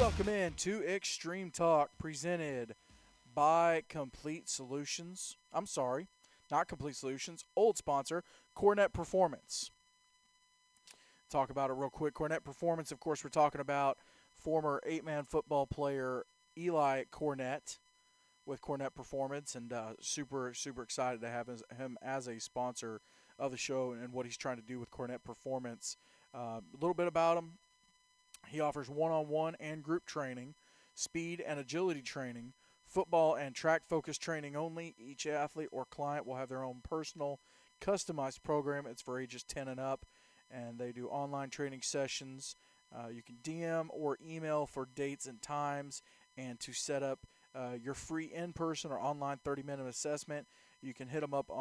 Welcome in to Extreme Talk presented by Complete Solutions. I'm sorry, not Complete Solutions. Old sponsor, Cornett Performance. Talk about it real quick. Cornett Performance, of course, we're talking about former eight-man football player Eli Cornett with Cornett Performance, and super excited to have him as a sponsor of the show and what he's trying to do with Cornett Performance. A little bit about him. He offers one-on-one and group training, speed and agility training, football and track focused training only. Each athlete or client will have their own personal, customized program. It's for ages 10 and up, and they do online training sessions. You can DM or email for dates and times, and to set up your free in-person or online 30-minute assessment, you can hit them up,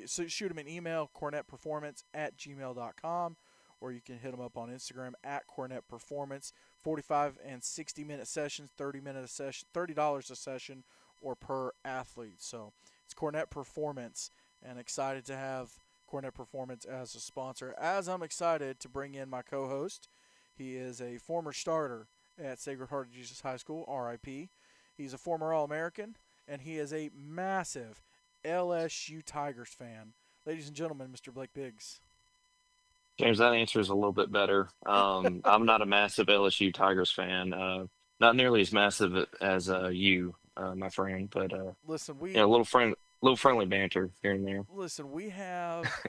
shoot them an email, cornettperformance@gmail.com, or you can hit them up on Instagram at Cornett Performance. 45 and 60-minute sessions, $30 a session, or per athlete. So it's Cornett Performance, and excited to have Cornett Performance as a sponsor. As I'm excited to bring in my co-host, he is a former starter at Sacred Heart of Jesus High School, RIP. He's a former All-American, and he is a massive LSU Tigers fan. Ladies and gentlemen, Mr. Blake Biggs. James, that answer is a little bit better. I'm not a massive LSU Tigers fan. Not nearly as massive as you, my friend, but Listen, a little friendly banter here and there.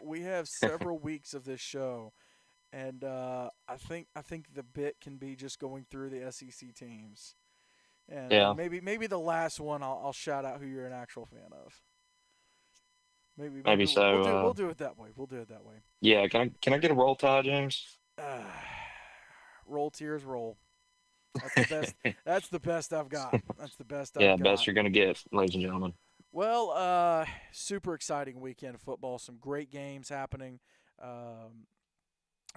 we have several weeks of this show, and I think the bit can be just going through the SEC teams, and Yeah, maybe the last one I'll shout out who you're an actual fan of. Maybe maybe we'll so. do we'll do it that way. We'll do it that way. Yeah, can I get a roll tide, James? Roll tears, roll. That's the best. That's the best I've got. That's the best Yeah, I've best got. you're gonna get, ladies and gentlemen. Well, super exciting weekend of football. Some great games happening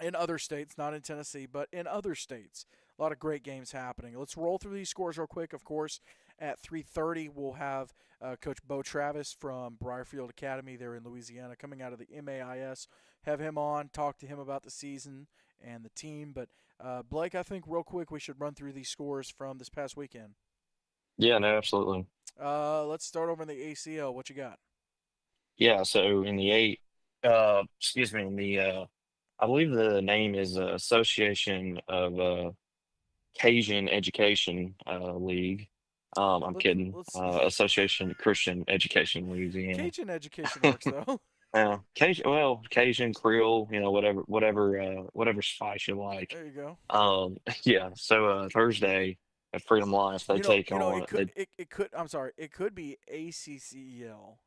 in other states, not in Tennessee, but in other states. A lot of great games happening. Let's roll through these scores real quick. Of course, at 3:30, we'll have Coach Bo Travis from Briarfield Academy there in Louisiana coming out of the MAIS. Have him on, talk to him about the season and the team. But, Blake, I think real quick we should run through these scores from this past weekend. Yeah, no, absolutely. Let's start over in the ACL. What you got? Yeah, so in the excuse me, in the I believe the name is Association of Cajun Education League. I'm Let's kidding. let's Association Christian Education Louisiana. Cajun education works though. Cajun, well, Cajun, Creole, whatever spice you like. There you go. Yeah. So Thursday at Freedom Life, they take on. It could. I'm sorry. It could be ACCEL,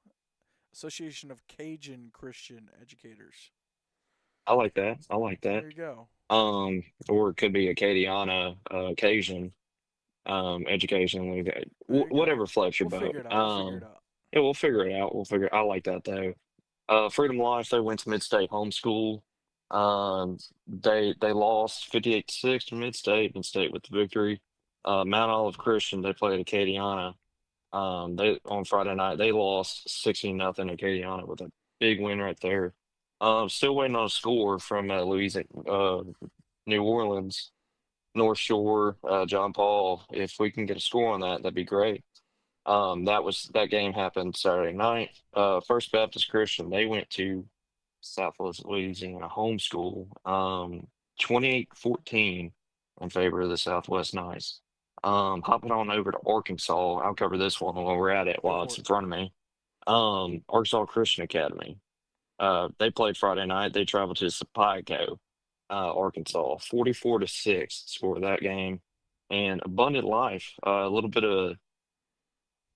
Association of Cajun Christian Educators. I like that. I like that. There you go. Or it could be Acadiana, Cajun, education, like that. There you go. Whatever floats your We'll boat. figure it out. We'll figure it out. Yeah, we'll figure it out. I like that though. Freedom Life, they went to Mid-State Homeschool. They lost 58-6 to Mid-State. Mid-State with the victory. Mount Olive Christian, they played Acadiana. They on Friday night they lost 16-0 to Acadiana with a big win right there. Still waiting on a score from Louisiana, New Orleans, North Shore, John Paul. If we can get a score on that, that'd be great. That game happened Saturday night. First Baptist Christian, they went to Southwest Louisiana homeschool. 28-14 in favor of the Southwest Knights. Hopping on over to Arkansas, I'll cover this one while we're at it Go while for it's it. in front of me. Arkansas Christian Academy. They played Friday night. They traveled to Sapaico, Arkansas. 44-6 score of that game. And Abundant Life, a little bit of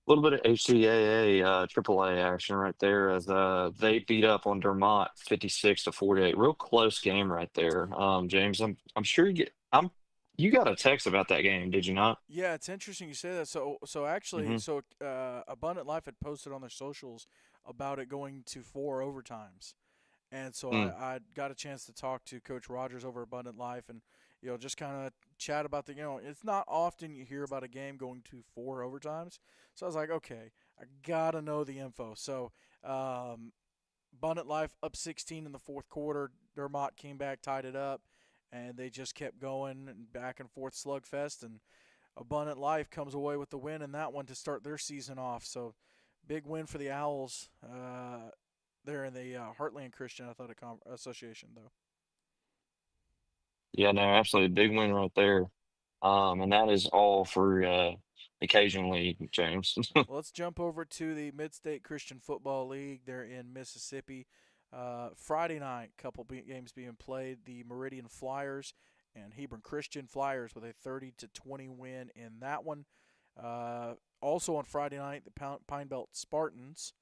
HCAA, AAA action right there as they beat up on Dermott 56-48. Real close game right there. James, I'm sure you got a text about that game, did you not? Yeah, it's interesting you say that. So actually, Hmm. Abundant Life had posted on their socials about it going to four overtimes. And so Mm, I got a chance to talk to Coach Rogers over Abundant Life, and just kind of chat about it's not often you hear about a game going to four overtimes. So I was like, okay, I gotta know the info. So um, Abundant Life up 16 in the fourth quarter. Dermott came back, tied it up, and they just kept going and back and forth slugfest. And Abundant Life comes away with the win in that one to start their season off. So big win for the Owls there in the Heartland Christian Athletic Association, though. Yeah, no, absolutely big win right there. And that is all for occasion league, James. Let's jump over to the Mid-State Christian Football League. They're in Mississippi. Friday night, games being played. The Meridian Flyers and Hebron Christian Flyers with a 30-20 win in that one. Also on Friday night, the Pine Belt Spartans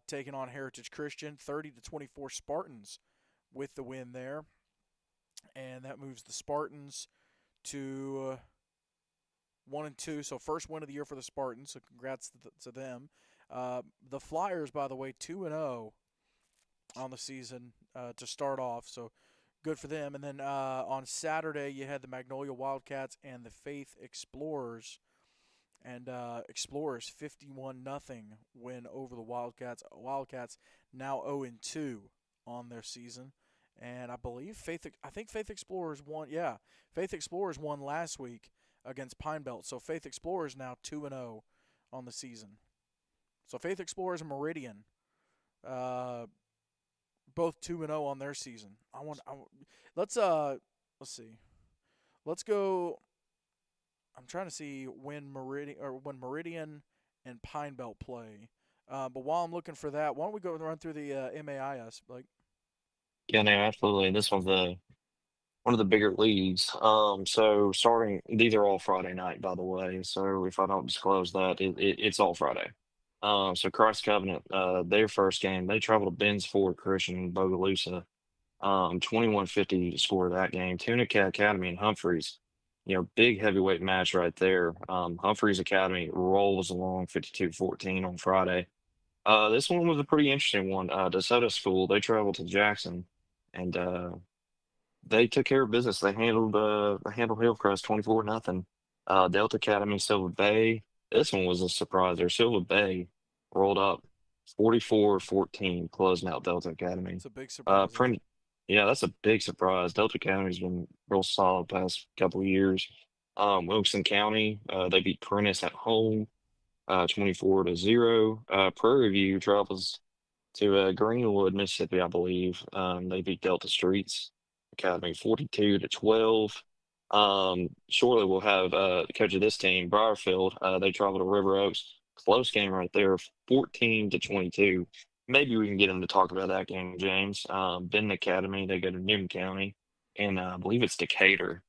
taking on Heritage Christian, 30-24 Spartans with the win there, and that moves the Spartans to 1-2. So first win of the year for the Spartans. So congrats to them. The Flyers, by the way, 2-0 on the season to start off. So good for them. And then on Saturday, you had the Magnolia Wildcats and the Faith Explorers. And Explorers 51-0 win over the Wildcats. Wildcats now 0-2 on their season. And I think Faith Explorers won. Yeah, Faith Explorers won last week against Pine Belt. So Faith Explorers now 2-0 on the season. So Faith Explorers and Meridian, both 2-0 on their season. Let's see. Let's go. I'm trying to see when Meridian and Pine Belt play. But while I'm looking for that, why don't we go and run through the MAIS? Like, Yeah, no, absolutely. This one's one of the bigger leagues. So starting, these are all Friday night, by the way. So if I don't disclose that, it's all Friday. So Christ Covenant, their first game, they traveled to Ben's Ford Christian in Bogalusa. 21-50 to score that game. Tunica Academy and Humphreys, big heavyweight match right there. Humphreys Academy rolls along 52-14 on Friday. This one was a pretty interesting one. DeSoto School, they traveled to Jackson, and they took care of business. They handled Hillcrest 24-0. Delta Academy, Silver Bay. This one was a surprise there. Silver Bay rolled up 44-14, closing out Delta Academy. it's a big surprise, isn't it? Print, yeah, that's a big surprise. Delta Academy's been real solid past couple of years. Wilkes County, they beat Prentice at home, 24-0. Prairie View travels to Greenwood, Mississippi, I believe. They beat Delta Streets Academy 42-12. Shortly, we'll have the coach of this team, Briarfield. They travel to River Oaks. Close game right there, 14-22. Maybe we can get him to talk about that game, James. Benton Academy, they go to Newton County, and I believe it's Decatur,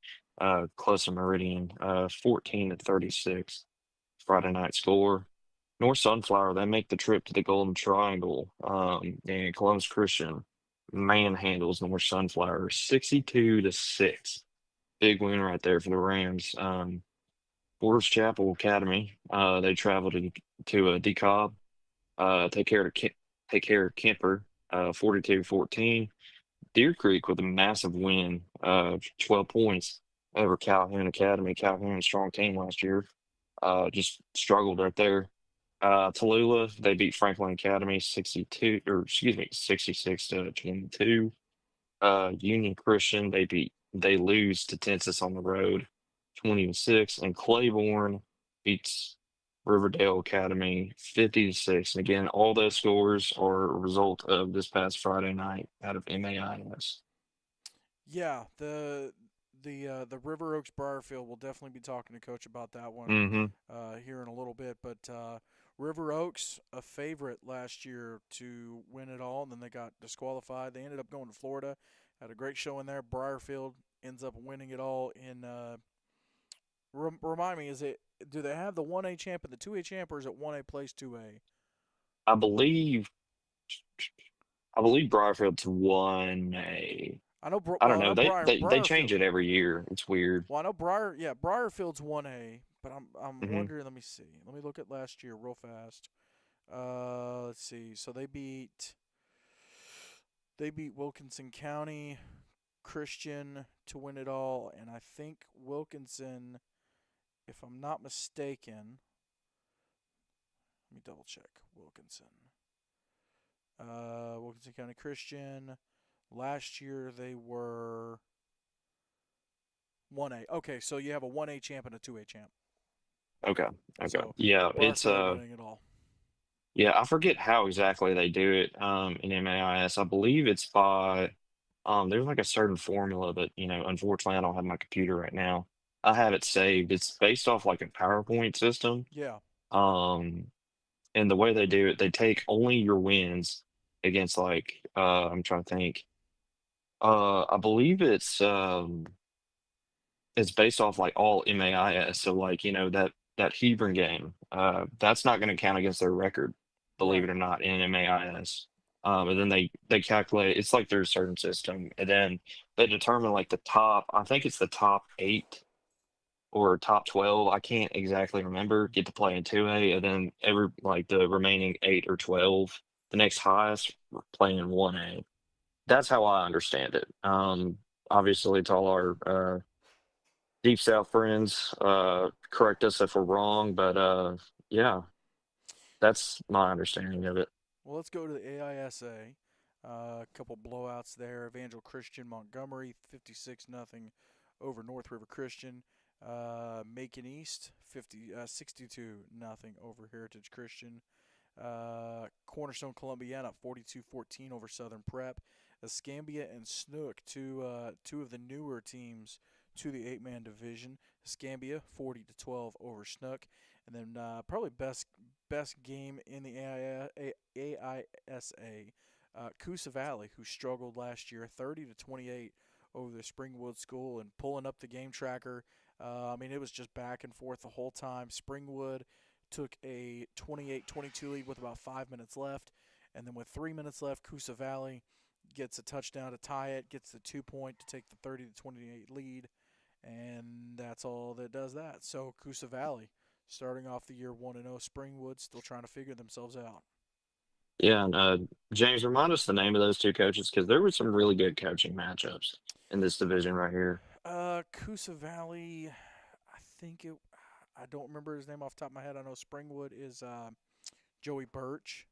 close to Meridian, 14-36. Friday night score. North Sunflower, they make the trip to the Golden Triangle, and Columbus Christian manhandles North Sunflower 62-6. Big win right there for the Rams. Forest Chapel Academy, they travel to DeKalb, take care of Kemper, 42-14. Deer Creek with a massive win, 12 points over Calhoun Academy. Calhoun, a strong team last year, just struggled right there. Tallulah, they beat Franklin Academy 66-22. Union Christian, they lose to Texas on the road 20-6. And Claiborne beats Riverdale Academy 50-6. And again, all those scores are a result of this past Friday night out of MAIS. Yeah, the River Oaks Briarfield, will definitely be talking to Coach about that one Mm-hmm. here in a little bit. But River Oaks, a favorite last year to win it all, and then they got disqualified. They ended up going to Florida, had a great show in there. Briarfield ends up winning it all in. Remind me, do they have the 1A champ and the 2A champ, or is it 1A plays 2A? I believe I believe Briarfield's 1A. I know. I don't Well, I know. know They Briarfield. change it every year. It's weird. Well, I know Briarfield's 1A, but I'm Hmm. wondering. Let me see. Let me look at last year real fast. Let's see. So they beat Wilkinson County Christian to win it all, and I think Wilkinson, if I'm not mistaken, let me double check Wilkinson. Wilkinson County Christian. Last year they were 1A. Okay, so you have a 1A champ and a 2A champ. Okay. Okay. So Yeah, it's Barkley winning it all. yeah, I forget how exactly they do it in MAIS. I believe it's by there's like a certain formula that, unfortunately I don't have my computer right now. I have it saved. It's based off like a PowerPoint system. Yeah. Um and the way they do it, they take only your wins against like I'm trying to think. I believe it's based off like all MAIS. So like, that Hebron game, that's not going to count against their record, believe it Right. or not, in MAIS. And then they calculate it's like their certain system, and then they determine like the top. I think it's the top 8 or top 12. I can't exactly remember. Get to play in 2A, and then every like the remaining 8 or 12, the next highest play in 1A. That's how I understand it. Obviously, to all our Deep South friends, correct us if we're wrong, but yeah, that's my understanding of it. Well, let's go to the AISA. A couple blowouts there. Evangel Christian Montgomery 56 nothing over North River Christian. Macon East 62 nothing over Heritage Christian. Cornerstone Columbiana 42-14 over Southern Prep. Escambia and Snook, two of the newer teams to the 8-man division. Escambia 40-12 over Snook, and then probably best game in the AISA. Coosa Valley, who struggled last year, 30-28 over the Springwood School, and pulling up the game tracker. I mean, it was just back and forth the whole time. Springwood took a 28-22 lead with about 5 minutes left. And then with 3 minutes left, Coosa Valley gets a touchdown to tie it, gets the 2 point to take the 30-28 lead. And that's all that does that. So Coosa Valley starting off the year 1-0. Springwood still trying to figure themselves out. Yeah, and James, remind us the name of those two coaches because there were some really good coaching matchups in this division right here. Coosa Valley, I think it. I don't remember his name off the top of my head. I know Springwood is Joey Birch.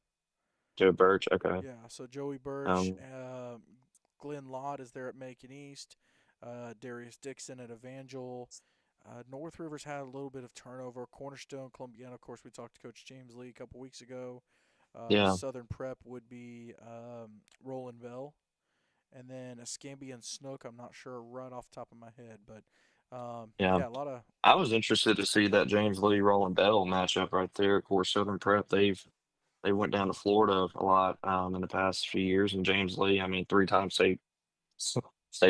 Joe Birch, okay. Yeah, so Joey Birch, Um, Glenn Lott is there at Macon East, Darius Dixon at Evangel. North Rivers had a little bit of turnover. Cornerstone, Columbiana, of course, we talked to Coach James Lee a couple weeks ago. yeah, Southern Prep would be Roland Bell. And then Escambia and Snook, I'm not sure right off the top of my head. But yeah. yeah, a lot of. I was interested to see that James Lee Roland Bell matchup right there. Of course, Southern Prep, they went down to Florida a lot in the past few years, and James Lee, I mean, 3 time state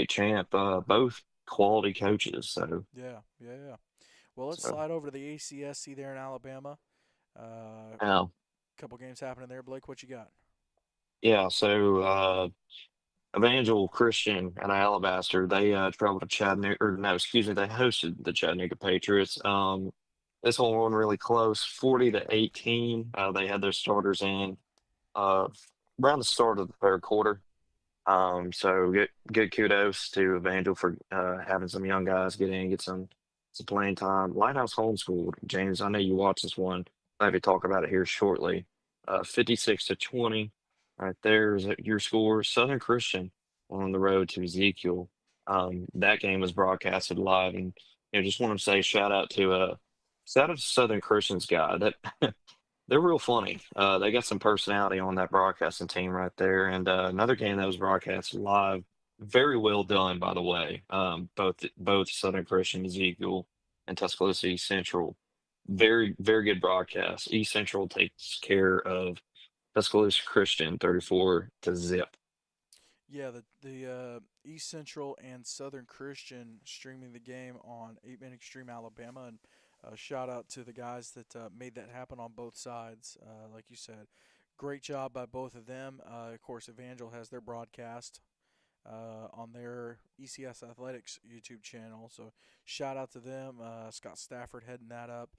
champ, both quality coaches. So, Yeah, yeah, yeah. Well, let's so slide over to the ACSC there in Alabama. yeah, Couple games happening there. Blake, what you got? yeah. So Evangel Christian and Alabaster, they traveled to Chattanooga, or no, excuse me, they hosted the Chattanooga Patriots. This one won really close, 40-18. They had their starters in uh, around the start of the third quarter. So good kudos to Evangel for having some young guys get in, get some playing time. Lighthouse homeschooled. James, I know you watched this one. I'll have you talk about it here shortly. 56-20. Right there's your score. Southern Christian on the road to Ezekiel. That game was broadcasted live, and just want to say shout out to Southern Christian's guy. That they're real funny. They got some personality on that broadcasting team right there. And another game that was broadcast live, very well done, by the way. Both Southern Christian, Ezekiel, and Tuscaloosa East Central. Very, very good broadcast. East Central takes care of Tuscaloosa Christian 34-0. Yeah, the East Central and Southern Christian streaming the game on 8-Man Extreme Alabama, and shout out to the guys that made that happen on both sides. Like you said, great job by both of them. Of course, Evangel has their broadcast on their ECS Athletics YouTube channel, so shout out to them. Scott Stafford heading that up.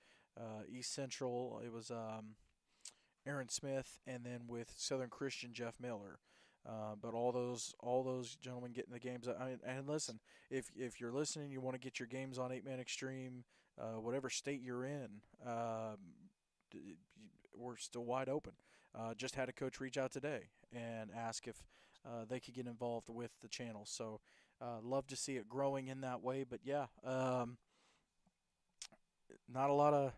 East Central, it was Aaron Smith, and then with Southern Christian, Jeff Miller. But all those gentlemen getting the games. I mean, and listen, if you're listening, you want to get your games on 8-Man Extreme, whatever state you're in, we're still wide open. Just had a coach reach out today and ask if they could get involved with the channel. So Love to see it growing in that way, but yeah, not a lot of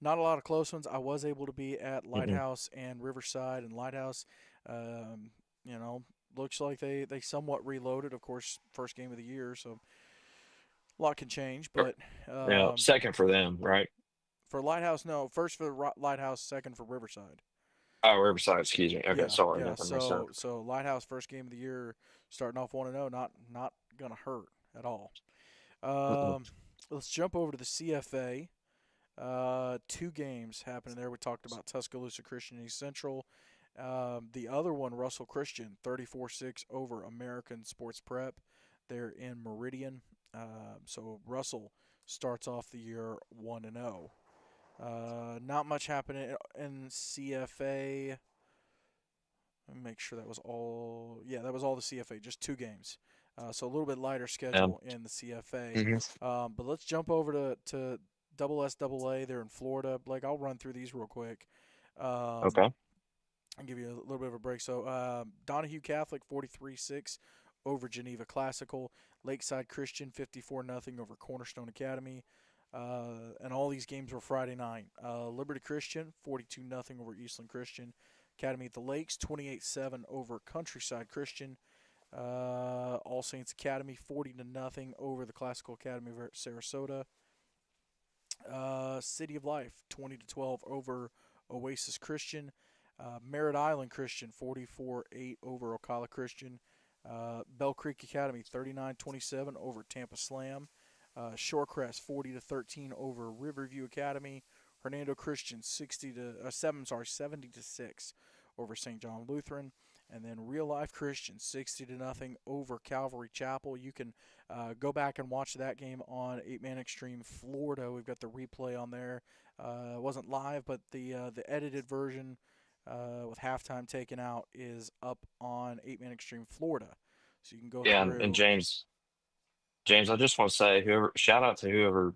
not a lot of close ones. I was able to be at Mm-mm. Lighthouse and Riverside, and Lighthouse, um, you know, looks like they somewhat reloaded. Of course, first game of the year, so a lot can change. Er, But Yeah, second for them, right? for Lighthouse, no, first for Lighthouse, second for Riverside. Oh, Riverside, excuse me. Okay, Yeah, sorry, yeah. got that mixed up. So Lighthouse first game of the year, starting off 1-0, not gonna hurt at all. Mm-mm. Um, let's jump over to the CFA. Two games happening there. We talked about Tuscaloosa Christian East Central. The other one, Russell Christian, 34-6 over American Sports Prep. They're in Meridian. So Russell starts off the year 1-0. Not much happening in CFA. Let me make sure that was all. Yeah, that was all the CFA. Just two games. So a little bit lighter Um, schedule in the CFA. mhm. But let's jump over to double SAA. They're in Florida. Blake, I'll run through these real quick. Um, Okay. I'll give you a little bit of a break. So Donahue Catholic 43-6 over Geneva Classical. Lakeside Christian 54-0 over Cornerstone Academy. And all these games were Friday night. Liberty Christian 42-0 over Eastland Christian. Academy at the Lakes 28-7 over Countryside Christian. All Saints Academy 40-0 over the Classical Academy of Sarasota. City of Life 20-12 over Oasis Christian. Merritt Island Christian 44-8 over Ocala Christian. Bell Creek Academy 39-27 over Tampa Slam. Shorecrest 40-13 over Riverview Academy. Hernando Christian 70-6 over St. John Lutheran. And then Real Life Christian 60-0 over Calvary Chapel. You can go back and watch that game on 8 Man Extreme Florida. We've got the replay on there. It wasn't live, but the edited version with halftime taken out is up on 8 Man Extreme Florida. So you can go Yeah, and through. James, I just want to say, whoever, shout out to whoever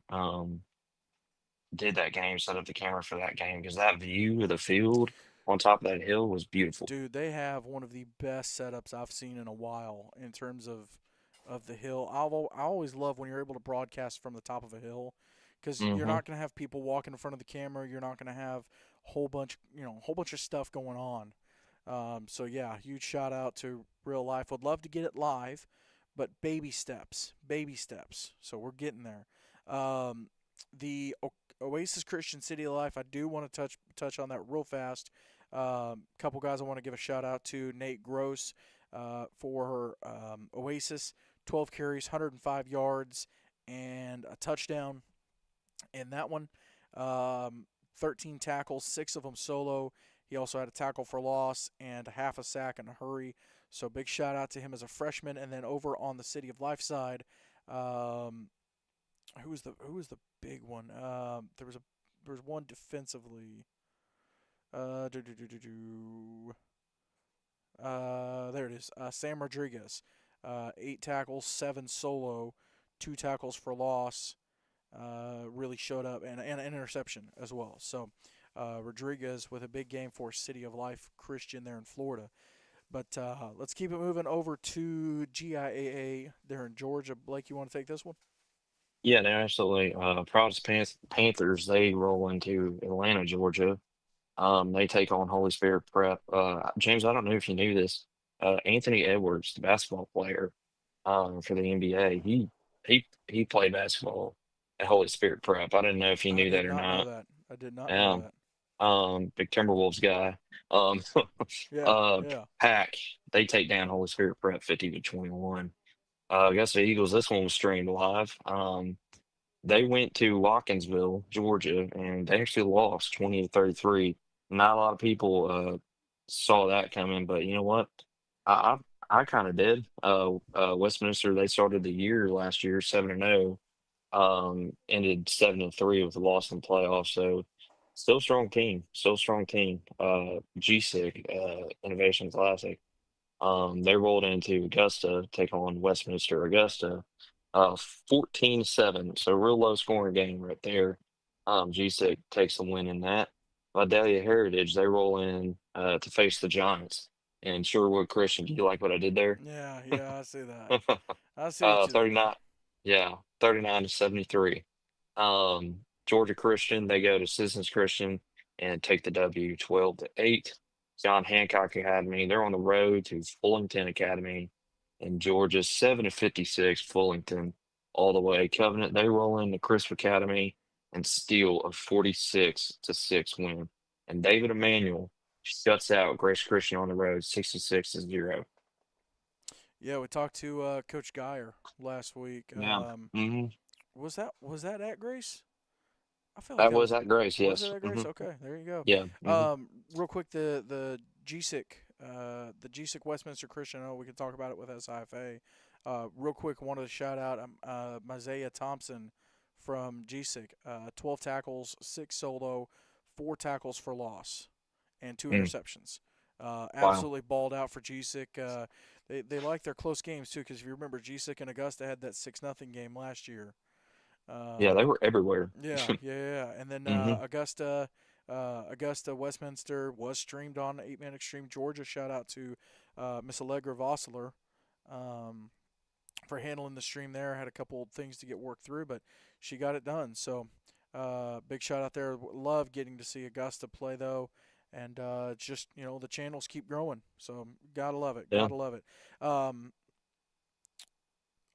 did that game, set up the camera for that game, because that view of the field on top of that hill was beautiful. Dude, they have one of the best setups I've seen in a while in terms of the hill. I always love when you're able to broadcast from the top of a hill because you're Mm-hmm. not going to have people walking in front of the camera. You're not going to have whole bunch of stuff going on. So yeah, huge shout out to Real Life. Would love to get it live, but baby steps, baby steps. So we're getting there. The Oasis Christian City of Life. I do want to touch on that real fast. Couple guys I want to give a shout out to. Nate Gross for Oasis, 12 carries, 105 yards, and a touchdown in that one. 13 tackles, 6 of them solo. He also had a tackle for loss and a half a sack and a hurry. So big shout out to him as a freshman. And then over on the City of Life side, um, who was the big one? There was one defensively. Do, do, do, do, do. There it is. Sam Rodriguez, 8 tackles, 7 solo, 2 tackles for loss. Really showed up and an interception as well. So Rodriguez with a big game for City of Life Christian there in Florida. But let's keep it moving over to GIAA there in Georgia. Blake, you want to take this one? Yeah, no, absolutely. Protestant Panthers, they roll into Atlanta, Georgia. They take on Holy Spirit Prep. James, I don't know if you knew this. Anthony Edwards, the basketball player, for the NBA, he played basketball at Holy Spirit Prep. I didn't know if you I knew did that or not know not. that. I did not know Um, that. Big Timberwolves guy. Um, Yeah, uh, yeah. Pack, they take down Holy Spirit Prep 50-21. I guess the Eagles, this one was streamed live. They went to Watkinsville, Georgia, and they actually lost 28-33. Not a lot of people saw that coming, but you know what? I I kind of did. Westminster, they started the year last year 7-0, ended 7-3 with a loss in the playoffs. So still strong team, still strong team. GSIC, Innovation Classic. They rolled into Augusta, take on Westminster Augusta, 14-7. So real low scoring game right there. GSIC takes the win in that. Vidalia Heritage, they roll in to face the Giants. and Sherwood Christian. Do you like what I did there? Yeah, yeah, I see that. I see what you did there. 39, yeah, 39 to 73. Georgia Christian, they go to Citizens Christian and take the W 12 to 8. John Hancock Academy, they're on the road to Fullington Academy in Georgia, 7 to 56, Fullington all the way. Covenant, they roll into Crisp Academy and steal a 46 to 6 win. And David Emmanuel shuts out Grace Christian on the road, 66 to 0. Yeah, we talked to Coach Geyer last week. Yeah. Hmm. Was that at Grace? I feel like That that was was. at Grace, Was it yes. at Grace? Okay, there you go. Yeah. Real quick, the GSIC Westminster Christian. I know we can talk about it with SIFA. Real quick, wanted to shout out Mizaiah Thompson from GSIC. 12 tackles, 6 solo, 4 tackles for loss, and 2 Mm. interceptions. Wow. Absolutely balled out for GSIC. They like their close games too, because if you remember, GSIC and Augusta had that 6-0 game last year. Yeah, they Um, were everywhere. yeah, yeah, yeah. And then Hmm. Augusta Westminster was streamed on 8 Man Extreme Georgia. Shout out to Miss Allegra Vossler um, for handling the stream there. Had a couple things to get worked through, but she got it done. So big shout out there. Love getting to see Augusta play though. And it's just, the channels keep growing. So gotta love it. Yeah. Gotta love it. Um,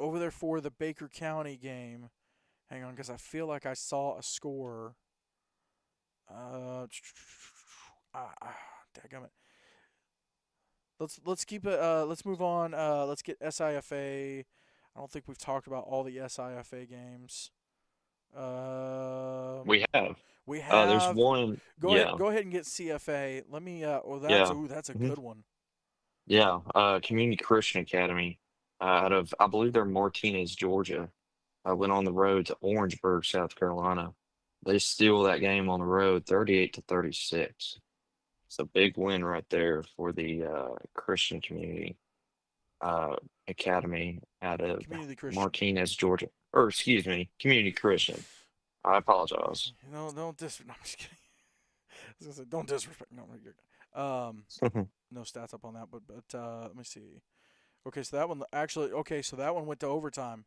Over there for the Baker County game. Hang on, because I feel like I saw a score. Uh, Dadgummit. Let's keep it. Let's move on. Let's get SIFA. I don't think we've talked about all the SIFA games. We have. We There's have. one. Go ahead. Yeah. Go ahead and get CFA. Let me. Oh, that's Yeah. ooh, that's a Hmm. good one. Yeah. Community Christian Academy, out of, I believe they're Martinez, Georgia. I went on the road to Orangeburg, South Carolina. They steal that game on the road, 38 to 36. It's a big win right there for the Christian Community uh, Academy out of Community Christian. Martinez, Georgia. Or excuse me, Community Christian. I apologize. No, don't dis. No, I'm just kidding. I was gonna say, don't disrespect. No, you're good. No stats up on that, but let me see. Okay, so that one actually. Okay, so that one went to overtime.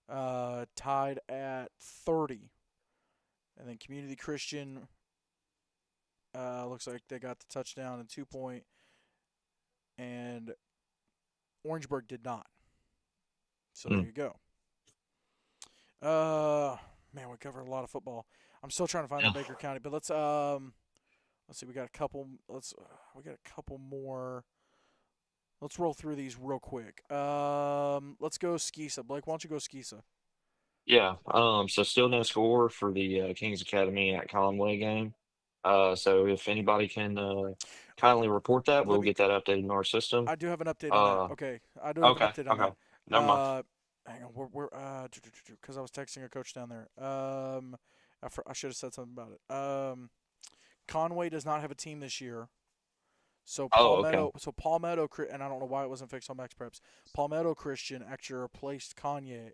Tied at 30, and then Community Christian looks like they got the touchdown and 2 point, and Orangeburg did not. So there Mm. you go. Man, we covered a lot of football. I'm still trying to find Yeah. that Baker County, but let's see. We got a couple. We got a couple more. Let's roll through these real quick. Let's go Skisa. Blake, why don't you go Skisa? Yeah. So still no score for the Kings Academy at Conway game. So if anybody can kindly report that, Let we'll me. get that updated in our system. I do have an update on that. Uh, Okay, I do have an okay, update on okay. that. Never mind. Hang on. Because I was texting a coach down there. I should have said something about it. Conway does not have a team this year. So Oh, okay. Palmetto, and I don't know why it wasn't fixed on Max Preps. Palmetto Christian actually replaced Kanye,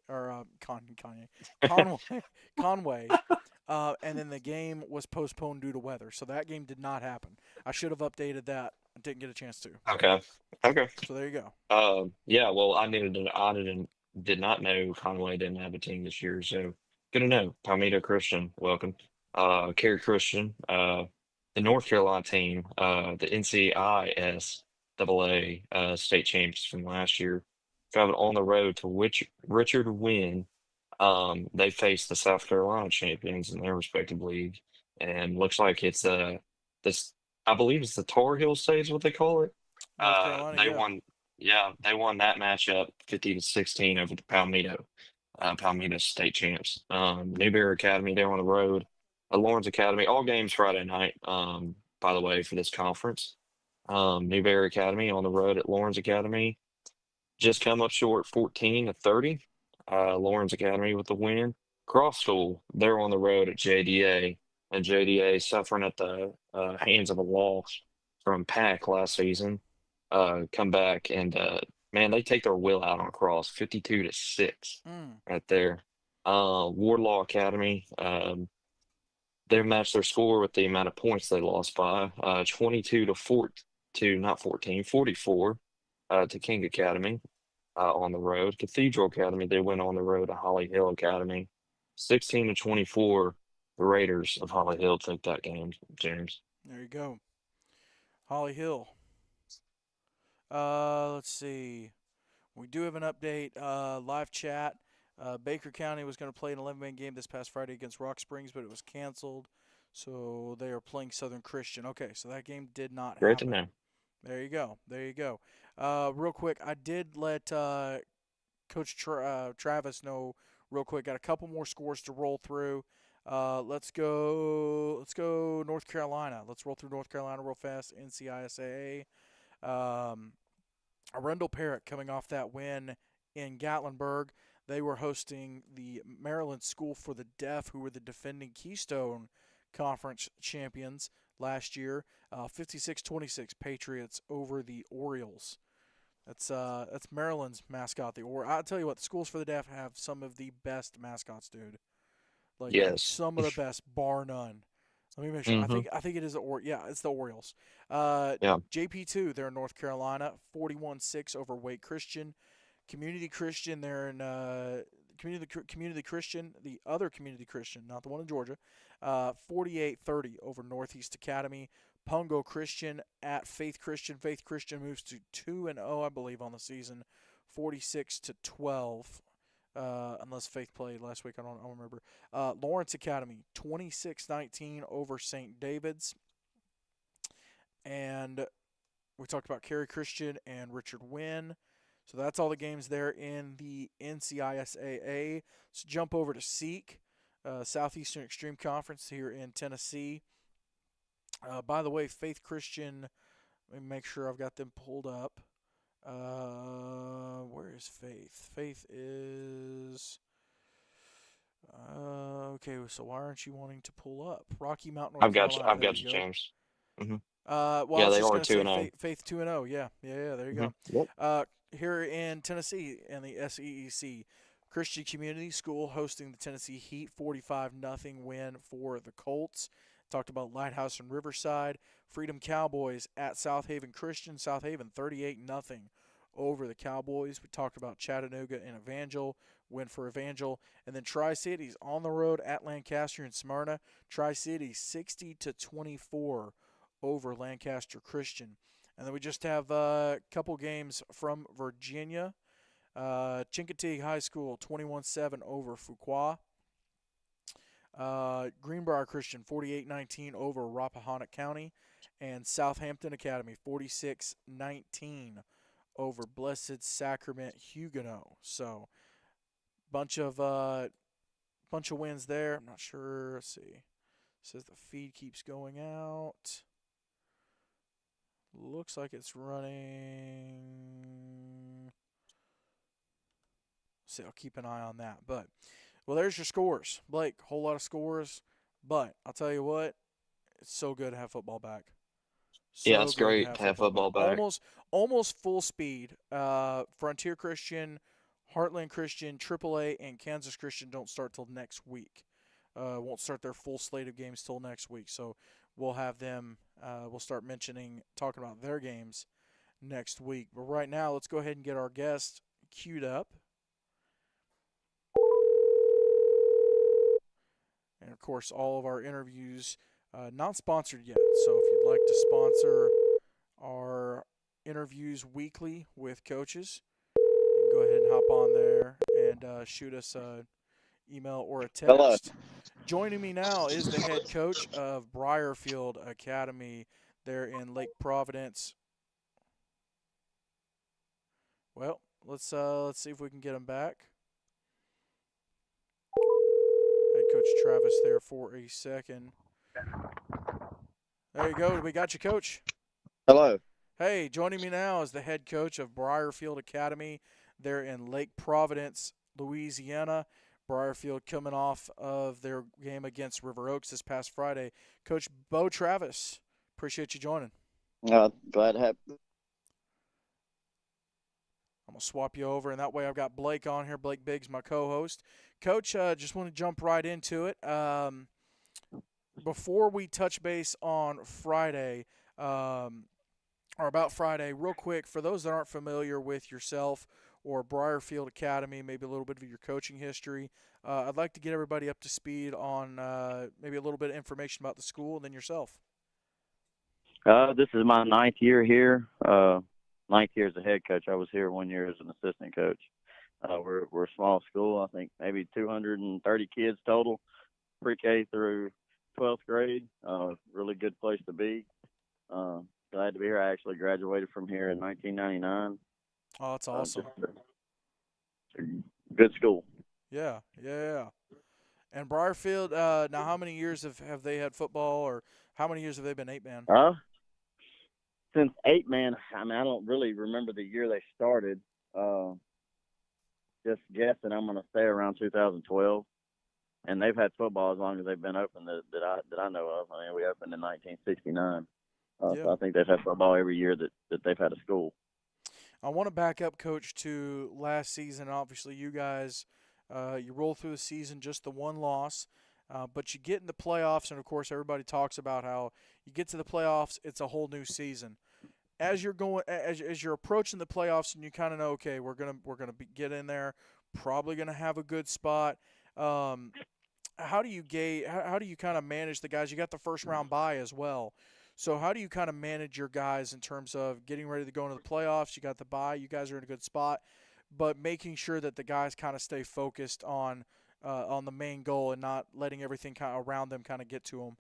Conway, Conway, and then the game was postponed due to weather. So that game did not happen. I should have updated that. I didn't get a chance to. Okay. Okay. So there you go. Yeah, well, did not know Conway didn't have a team this year, so good to know. Palmetto Christian, welcome. Cary Christian, the North Carolina team, the NCIS AA state champions from last year, traveled on the road to Richard Wynn. They faced the South Carolina champions in their respective league, and looks like it's this. I believe it's the Tar Heel stage, what they call it. North Carolina, They yeah. won. Yeah, they won that matchup 50 to 16 over the Palmetto state champs. Newberry Academy, they're on the road. Lawrence Academy, all games Friday night. By the way, for this conference. Newberry Academy on the road at Lawrence Academy. Just come up short 14 to 30. Lawrence Academy with the win. Cross School, they're on the road at JDA. And JDA suffering at the hands of a loss from Pack last season. Come back and man, they take their will out on Cross, 52 to 6 Mm. right there. Wardlaw Academy, they matched their score with the amount of points they lost by, 22 to 14. to not 14, 44 to King Academy on the road. Cathedral Academy, they went on the road to Holly Hill Academy. 16 to 24, the Raiders of Holly Hill took that game, James. There you go. Holly Hill. Let's see. We do have an update. Live chat. Baker County was going to play an 11-man game this past Friday against Rock Springs, but it was canceled. So they are playing Southern Christian. Okay, so that game did not Great to happen. know. There you go. There you go. Real quick, I did let Coach Travis know real quick. Got a couple more scores to roll through. Let's go. Let's go North Carolina. Let's roll through North Carolina real fast. NCISAA. Arundel Parrott coming off that win in Gatlinburg. They were hosting the Maryland School for the Deaf, who were the defending Keystone Conference champions last year. 56-26 Patriots over the Orioles. That's Maryland's mascot. I'll tell you what, the schools for the deaf have some of the best mascots, dude. Like Yes. some of the best, bar none. Let me make sure. Hmm. I think it is it's the Orioles. Yeah. JP2, they're in North Carolina, 41-6 over Wake Christian. Community Christian, they're in Community Christian, the other Community Christian, not the one in Georgia, 48-30 over Northeast Academy. Pungo Christian at Faith Christian. Faith Christian moves to 2-0, I believe, on the season, 46-12. Unless Faith played last week, I don't remember. Lawrence Academy, 26-19 over St. David's. And we talked about Cary Christian and Richard Wynn. So that's all the games there in the NCISAA. Let's jump over to SEEK, Southeastern Extreme Conference here in Tennessee. By the way, Faith Christian, let me make sure I've got them pulled up. Where is Faith? Faith is okay. So why aren't you wanting to pull up Rocky Mount, North I've got you. Carolina? I've There got you you, go. James. Hmm. Well, I Yeah, was they just are gonna 2 say and 0. Faith 2-0. Yeah. There you Mm-hmm. go. Yep. Here in Tennessee and the SEEC, Christian Community School hosting the Tennessee Heat, 45-0 win for the Colts. Talked about Lighthouse and Riverside. Freedom Cowboys at South Haven Christian. South Haven 38-0 over the Cowboys. We talked about Chattanooga and Evangel, win for Evangel. And then Tri-Cities on the road at Lancaster and Smyrna. Tri-Cities 60-24 over Lancaster Christian. And then we just have a couple games from Virginia. Chincoteague High School 21-7 over Fuqua. Greenbrier Christian 48-19 over Rappahannock County. And Southampton Academy 46-19 over Blessed Sacrament Huguenot. So bunch of wins there. I'm not sure. Let's see. It says the feed keeps going out. Looks like it's running. So I'll keep an eye on that. But well, there's your scores, Blake. Whole lot of scores. But I'll tell you what, it's so good to have football back. Yeah, So it's good to great have to have football back. football back. Almost full speed. Frontier Christian, Heartland Christian, AAA, and Kansas Christian don't start till next week. Won't start their full slate of games till next week. So we'll have them. We'll start talking about their games next week. But right now, let's go ahead and get our guest queued up. And of course, all of our interviews not sponsored yet. So if you'd like to sponsor our interviews weekly with coaches, you can go ahead and hop on there and shoot us an email or a text. Hello. Joining me now is the head coach of Briarfield Academy there in Lake Providence. Well, let's see if we can get him back. Head coach Travis there for a second. There you go. We got you, coach. Hello. Hey, joining me now is the head coach of Briarfield Academy there in Lake Providence, Louisiana. Briarfield coming off of their game against River Oaks this past Friday. Coach Bo Travis, appreciate you joining. Glad to have. I'm going to swap you over, and that way I've got Blake on here. Blake Biggs, my co-host. Coach, just want to jump right into it. Before we touch base on Friday, or about Friday. Real quick, for those that aren't familiar with yourself or Briarfield Academy, maybe a little bit of your coaching history, I'd like to get everybody up to speed on maybe a little bit of information about the school and then yourself. This is my ninth year here. Ninth year as a head coach. I was here 1 year as an assistant coach. We're a small school. I think maybe 230 kids total, pre-K through 12th grade. Really good place to be. Glad to be here. I actually graduated from here in 1999. Oh, that's awesome. Just a good school. Yeah, yeah, yeah. And Briarfield, now how many years have they had football, or how many years have they been eight man? Uh, since 8 man, I mean, I don't really remember the year they started. Uh, just guessing, I'm going to say around 2012. And they've had football as long as they've been open that I know of. I mean, we opened in 1969. Yeah. So I think they've had football every year that they've had a school. I want to back up, Coach, to last season. Obviously, you guys, you roll through the season just the one loss, but you get in the playoffs, and of course, everybody talks about how you get to the playoffs, it's a whole new season. As you're going, as you're approaching the playoffs, and you kind of know, okay, get in there, probably gonna have a good spot. Um, how do you how do you kind of manage the guys? You got the first round bye as well. So how do you kind of manage your guys in terms of getting ready to go into the playoffs? You got the bye, you guys are in a good spot, but making sure that the guys kind of stay focused on the main goal and not letting everything kind of around them kind of get to them.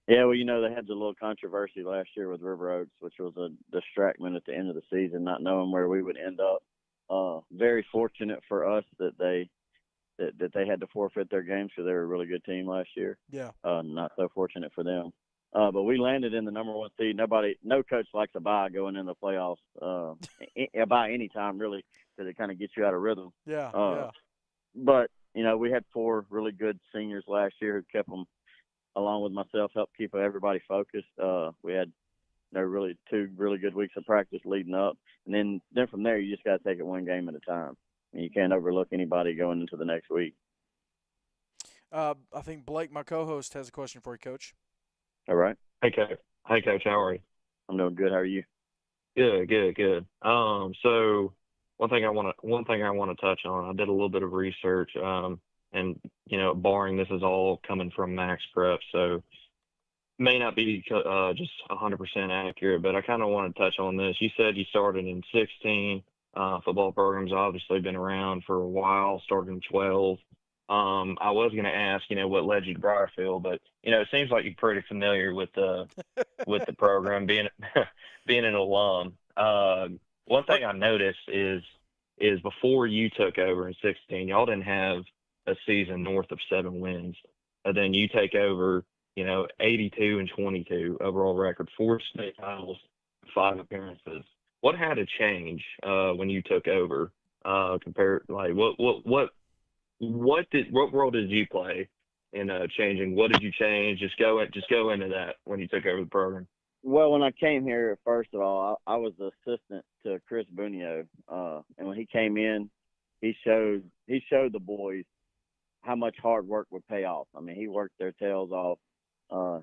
Yeah, well, they had the little controversy last year with River Oaks, which was a distraction at the end of the season, not knowing where we would end up. Very fortunate for us that they had to forfeit their games because they were a really good team last year. Yeah. Not so fortunate for them. But we landed in the number one seed. No coach likes a bye going in the playoffs. By any time really, because it kind of gets you out of rhythm. Yeah. Uh, Yeah. but we had 4 really good seniors last year who kept them, along with myself, helped keep everybody focused. We had really 2 really good weeks of practice leading up, and then from there you just got to take it one game at a time. And you can't overlook anybody going into the next week. I think Blake, my co-host, has a question for you, Coach. All right. Hey, Coach. Hey, Coach. How are you? I'm doing good. How are you? Good, good, good. So one thing I want to touch on. I did a little bit of research, and barring this is all coming from Max Prep, so may not be just 100% accurate, but I kind of want to touch on this. You said you started in 16. Football program's obviously been around for a while, started in 12. I was going to ask, what led you to Briarfield, but it seems like you're pretty familiar with the program, being being an alum. One What? thing I noticed is before you took over in 16, y'all didn't have a season north of 7 wins. And then you take over, 82 and 22 overall record, 4 state titles, 5 appearances. What had to change when you took over? Compared, like what role did you play in changing? What did you change? Just go into that when you took over the program. Well, when I came here, first of all, I was the assistant to Chris Bunio, and when he came in, he showed the boys how much hard work would pay off. I mean, he worked their tails off.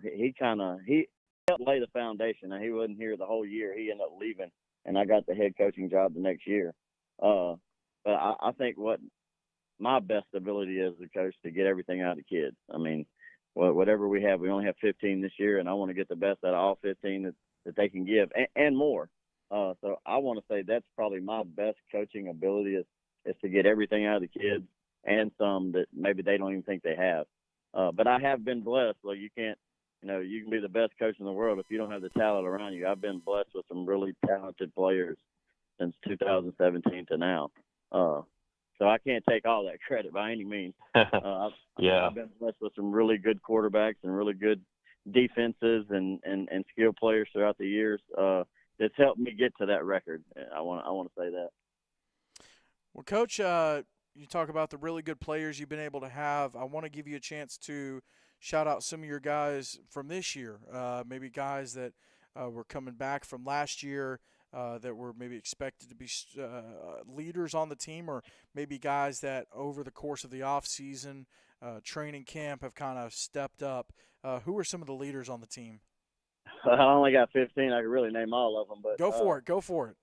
He helped lay the foundation. Now, he wasn't here the whole year. He ended up leaving, and I got the head coaching job the next year. But I think what my best ability as a coach to get everything out of the kids. I mean, whatever we have, we only have 15 this year, and I want to get the best out of all 15 that they can give, and more. So I want to say that's probably my best coaching ability is to get everything out of the kids and some that maybe they don't even think they have. But I have been blessed. Like you can't, you can be the best coach in the world if you don't have the talent around you. I've been blessed with some really talented players since 2017 to now. So I can't take all that credit by any means. Yeah. I've been blessed with some really good quarterbacks and really good defenses and skilled players throughout the years. That's helped me get to that record. I want to say that. Well, Coach, you talk about the really good players you've been able to have. I want to give you a chance to shout out some of your guys from this year, maybe guys that were coming back from last year that were maybe expected to be leaders on the team, or maybe guys that over the course of the offseason, training camp have kind of stepped up. Who are some of the leaders on the team? I only got 15. I could really name all of them, but Go for it. Go for it.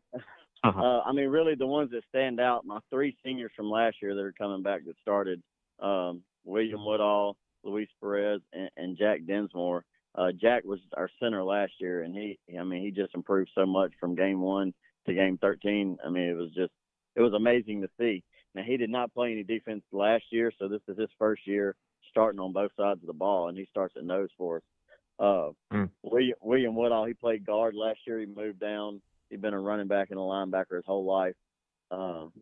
I mean, really, the ones that stand out, my three seniors from last year that are coming back that started, William Woodall, Luis Perez, and Jack Dinsmore. Jack was our center last year, and he just improved so much from game 1 to game 13. I mean, it was amazing to see. Now, he did not play any defense last year, so this is his first year starting on both sides of the ball, and he starts at nose for us. William Woodall, he played guard last year. He moved down. He'd been a running back and a linebacker his whole life.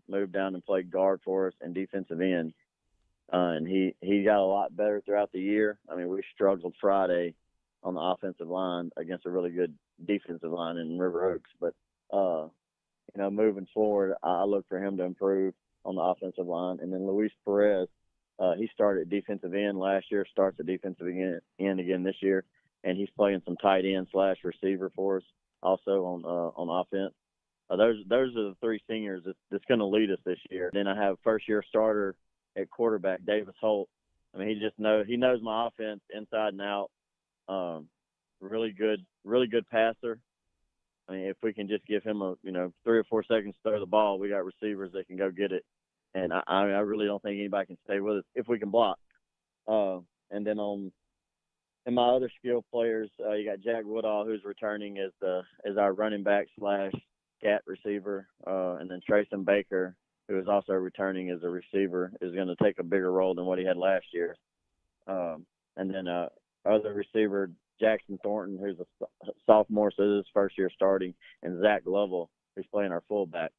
Moved down and played guard for us and defensive end. And he got a lot better throughout the year. I mean, we struggled Friday on the offensive line against a really good defensive line in River Oaks. But, moving forward, I look for him to improve on the offensive line. And then Luis Perez, he started at defensive end last year, starts at defensive end again this year. And he's playing some tight end / receiver for us also on offense. Those are the three seniors that's going to lead us this year. Then I have first-year starter at quarterback, Davis Holt. I mean, he knows my offense inside and out. Really good passer. I mean, if we can just give him 3 or 4 seconds to throw the ball, we got receivers that can go get it. And I really don't think anybody can stay with us if we can block. And then and my other skill players, you got Jack Woodall, who's returning as our running back / scat receiver, and then Trayson Baker, who is also returning as a receiver, is going to take a bigger role than what he had last year. And then other receiver, Jackson Thornton, who's a sophomore, so this is first year starting, and Zach Lovell, who's playing our fullback,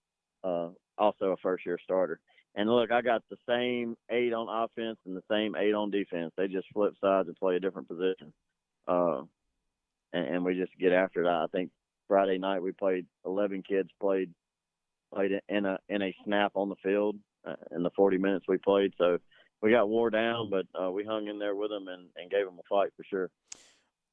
also a first year starter. And look, I got the same 8 on offense and the same 8 on defense. They just flip sides and play a different position. And we just get after it. I think Friday night we played 11 kids played in a snap on the field in the 40 minutes we played. So we got wore down, but we hung in there with them and gave them a fight for sure.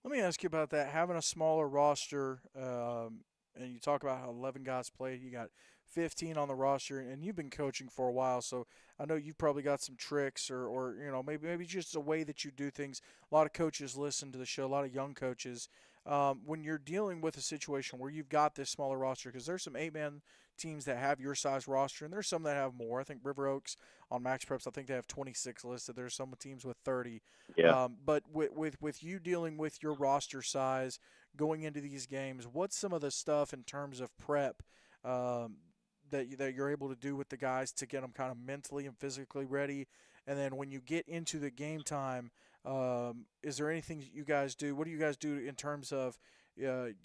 Let me ask you about that. Having a smaller roster, and you talk about how 11 guys played, you got 15 on the roster, and you've been coaching for a while, so I know you've probably got some tricks or maybe just a way that you do things. A lot of coaches listen to the show, a lot of young coaches. When you're dealing with a situation where you've got this smaller roster, because there's some 8-man teams that have your size roster, and there's some that have more. I think River Oaks on Max Preps, I think they have 26 listed. There's some teams with 30. Yeah. But with you dealing with your roster size going into these games, what's some of the stuff in terms of prep that you're able to do with the guys to get them kind of mentally and physically ready? And then when you get into the game time, is there anything that you guys do? What do you guys do in terms of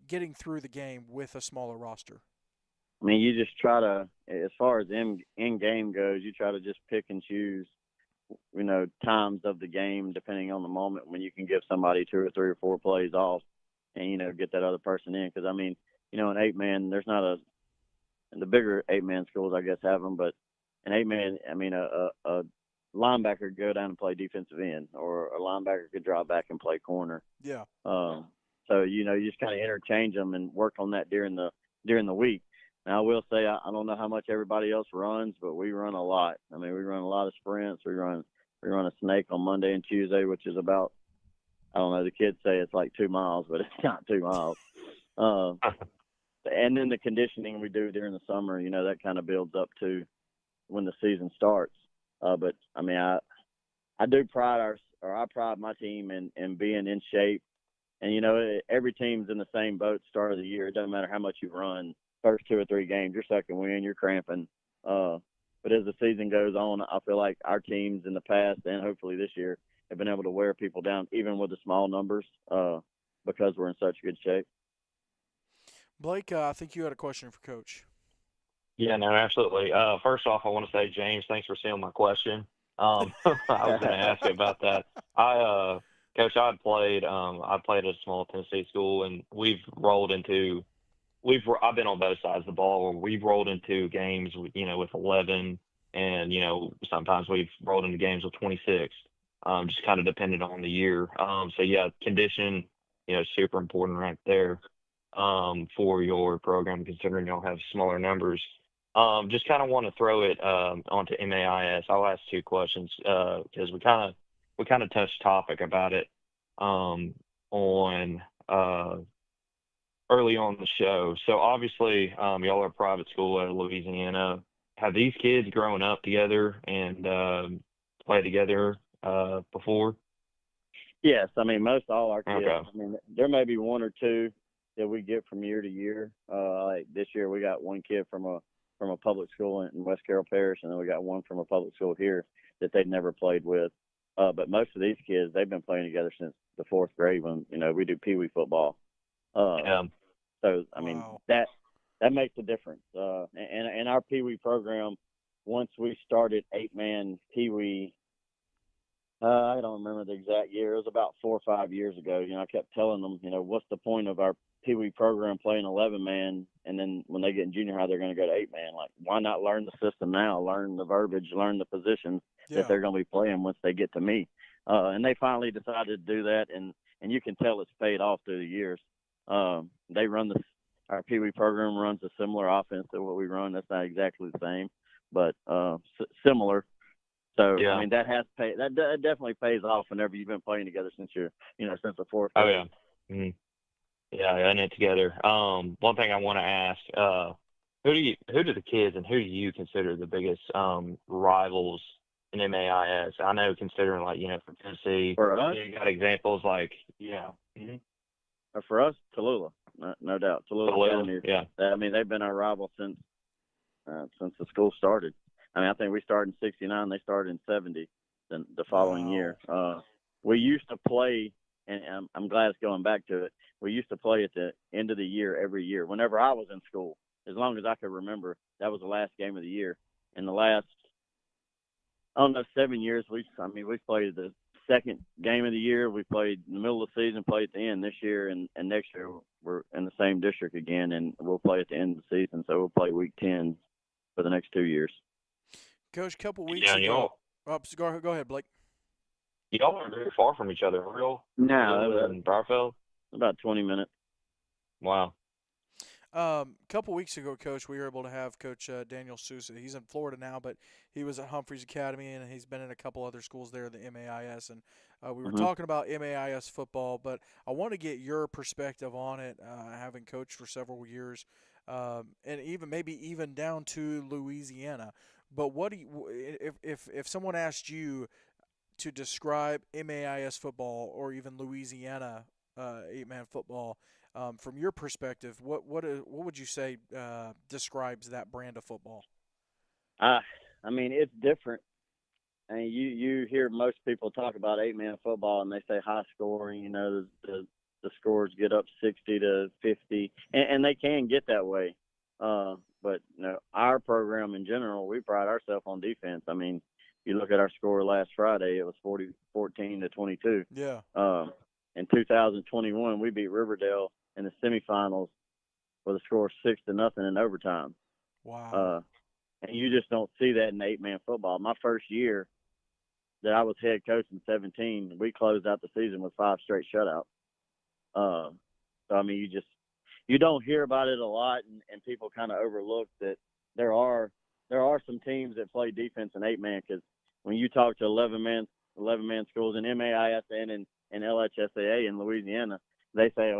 getting through the game with a smaller roster? I mean, you just try to, as far as in game goes, you try to just pick and choose, times of the game depending on the moment when you can give somebody 2 or 3 or 4 plays off and get that other person in. Because I mean, an 8-man, there's not the bigger 8-man schools I guess have them, but an 8-man, I mean, a linebacker could go down and play defensive end, or a linebacker could drop back and play corner. Yeah. So you just kind of interchange them and work on that during the week. Now I will say I don't know how much everybody else runs, but we run a lot. I mean, we run a lot of sprints. We run a snake on Monday and Tuesday, which is about, I don't know, the kids say it's like 2 miles, but it's not 2 miles. And then the conditioning we do during the summer, that kind of builds up to when the season starts. But I mean, I pride my team in being in shape. And every team's in the same boat start of the year. It doesn't matter how much you run. First 2 or 3 games, your second win, you're cramping. But as the season goes on, I feel like our teams in the past and hopefully this year have been able to wear people down, even with the small numbers, because we're in such good shape. Blake, I think you had a question for Coach. Yeah, no, absolutely. First off, I want to say, James, thanks for seeing my question. I was going to ask you about that. Coach, I played at a small Tennessee school, and I've been on both sides of the ball. We've rolled into games, with 11, and sometimes we've rolled into games with 26. Just kind of depended on the year. So yeah, condition, super important right there for your program, considering y'all have smaller numbers. Just kind of want to throw it onto MAIS. I'll ask 2 questions because we kind of touched topic about it on early on in the show. So obviously, y'all are a private school out of Louisiana. Have these kids grown up together and played together before? Yes, I mean most all our kids. Okay. I mean there may be one or two that we get from year to year. Like this year we got one kid from a public school in West Carroll Parish, and then we got one from a public school here that they'd never played with. But most of these kids they've been playing together since the fourth grade when we do pee wee football. Uh, Yeah. so I mean Wow. that makes a difference. And our pee wee program, once we started 8-man pee wee. I don't remember the exact year. It was about 4 or 5 years ago. I kept telling them, what's the point of our Pee Wee program playing 11-man, and then when they get in junior high, they're going to go to 8-man. Like, why not learn the system now? Learn the verbiage, learn the positions that Yeah. they're going to be playing once they get to me. And they finally decided to do that, and you can tell it's paid off through the years. They run our Pee Wee program runs a similar offense to what we run. That's not exactly the same, but similar. So Yeah. I mean that has paid. That definitely pays off whenever you've been playing together since since the fourth Oh grade. yeah. Mhm. Yeah, in it together. One thing I want to ask, who do the kids and who do you consider the biggest rivals in MAIS? I know considering like, for Tennessee, For us, you got examples like, for us, Tallulah, no doubt. Tallulah Tallulah, Academy. yeah. I mean they've been our rival since the school started. I mean I think we started in '69. They started in '70. The following Wow. year, we used to play, and I'm glad it's going back to it. We used to play at the end of the year every year. Whenever I was in school, as long as I could remember, that was the last game of the year. In the last, I don't know, 7 years, we played the second game of the year. We played in the middle of the season, played at the end this year, and next year we're in the same district again, and we'll play at the end of the season. So we'll play week 10 for the next 2 years. Coach, a couple weeks Yeah, and ago. Oh, go ahead, Blake. y'all aren't very far from each other, real. No, Tallulah and Briarfield. about 20 minutes. Wow. A couple weeks ago, Coach, we were able to have Coach Daniel Sousa. He's in Florida now, but he was at Humphreys Academy, and he's been in a couple other schools there, the MAIS. And we were Mm-hmm. talking about MAIS football, but I want to get your perspective on it, having coached for several years, and maybe even down to Louisiana. But what do you, if someone asked you to describe MAIS football or even Louisiana 8-man football from your perspective, what would you say describes that brand of football? I mean, it's different. And you hear most people talk about 8-man football, and they say high scoring. The scores get up 60 to 50, and they can get that way. But our program in general, we pride ourselves on defense. I mean, you look at our score last Friday; it was 14 to 22. Yeah. In 2021, we beat Riverdale in the semifinals with a score of 6-0 in overtime. Wow. And you just don't see that in 8-man football. My first year that I was head coach in 17, we closed out the season with 5 straight shutouts. So I mean, you don't hear about it a lot, and people kind of overlook that there are some teams that play defense in 8-man, because when you talk to 11-man schools in MAIS and in LHSAA in Louisiana, they say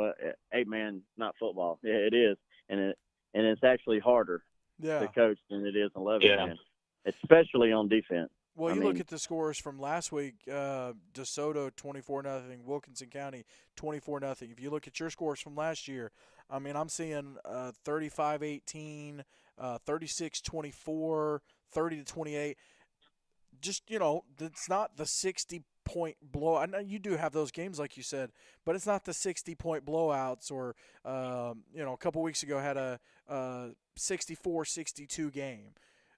8-man not football. Yeah, it is, and it's actually harder Yeah. to coach than it is 11-man, Yeah. especially on defense. Well, you look at the scores from last week: DeSoto 24-0, Wilkinson County 24-0. If you look at your scores from last year, I mean, I'm seeing 35-18, 36-24, 30-28. Just it's not the 60-point blow. I know you do have those games, like you said, but it's not the 60-point blowouts. Or a couple weeks ago had a 64-62 game.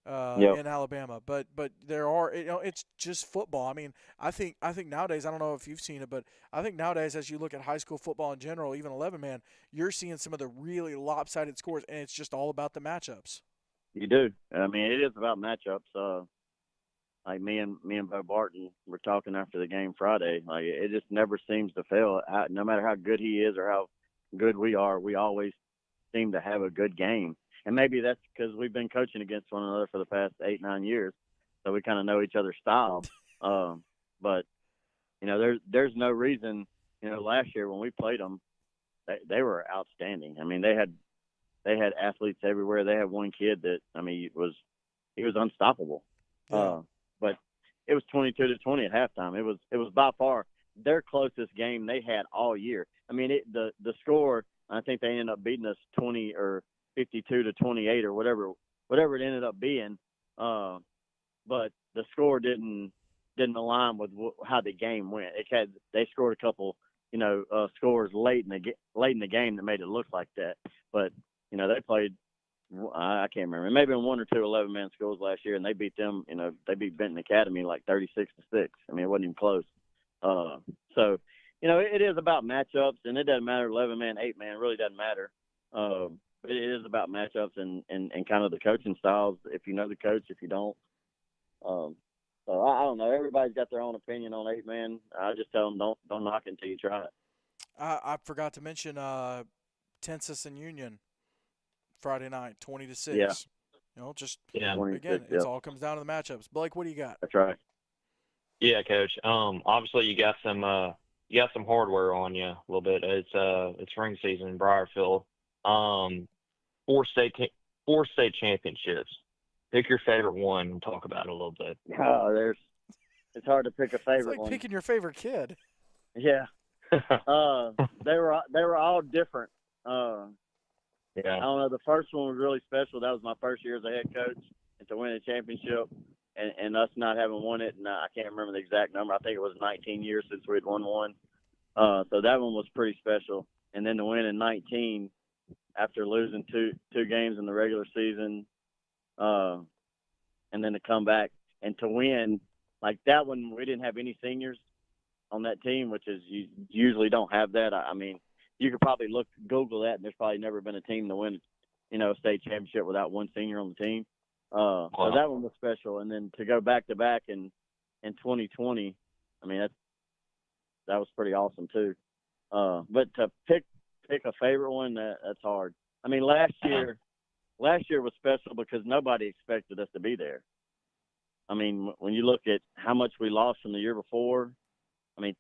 In Alabama, but there are it's just football. I mean, I think nowadays, I don't know if you've seen it, but I think nowadays, as you look at high school football in general, even 11-man, you're seeing some of the really lopsided scores, and it's just all about the matchups. You do. I mean, it is about matchups. Like me and Bo Barton were talking after the game Friday. Like, it just never seems to fail. No matter how good he is or how good we are, we always seem to have a good game. And maybe that's because we've been coaching against one another for the past 8-9 years, so we kind of know each other's style. But there's no reason. Last year when we played them, they were outstanding. I mean, they had athletes everywhere. They had one kid that, I mean, he was unstoppable. Yeah. But it was 22-20 at halftime. It was by far their closest game they had all year. I mean, the score, I think they ended up beating us 20 or 52-28 or whatever it ended up being. But the score didn't align with how the game went. They scored a couple, scores late in the game that made it look like that. But they played. I can't remember. It may have been 1 or 2 11-man schools last year, and they beat them. They beat Benton Academy like 36-6. I mean, it wasn't even close. So, it is about matchups, and it doesn't matter 11-man, 8-man. It really doesn't matter. It is about matchups and kind of the coaching styles. If you know the coach, if you don't. So I don't know. Everybody's got their own opinion on 8-man. I just tell them don't knock it until you try it. I forgot to mention Tensas and Union Friday night, 20-6. Yeah. Just Yeah. again, it all comes down to the matchups. Blake, what do you got? That's right. Yeah, Coach. Obviously you got some hardware on you a little bit. It's ring season in Briarfield. 4 state championships. Pick your favorite one and talk about it a little bit. Oh, it's hard to pick a favorite it's like one. Picking your favorite kid. Yeah. They were all different. Yeah. I don't know. The first one was really special. That was my first year as a head coach, and to win a championship, and us not having won it. And I can't remember the exact number. I think it was 19 years since we had won one. So that one was pretty special. And then to win in 19 after losing two games in the regular season, and then to come back and to win like that one, we didn't have any seniors on that team, which is you usually don't have that. I mean, you could probably Google that, and there's probably never been a team to win, a state championship without one senior on the team. Wow. So that one was special. And then to go back to back in 2020, I mean, that was pretty awesome too. But to pick a favorite one, that's hard. I mean, last year was special because nobody expected us to be there. I mean, when you look at how much we lost from the year before, I mean,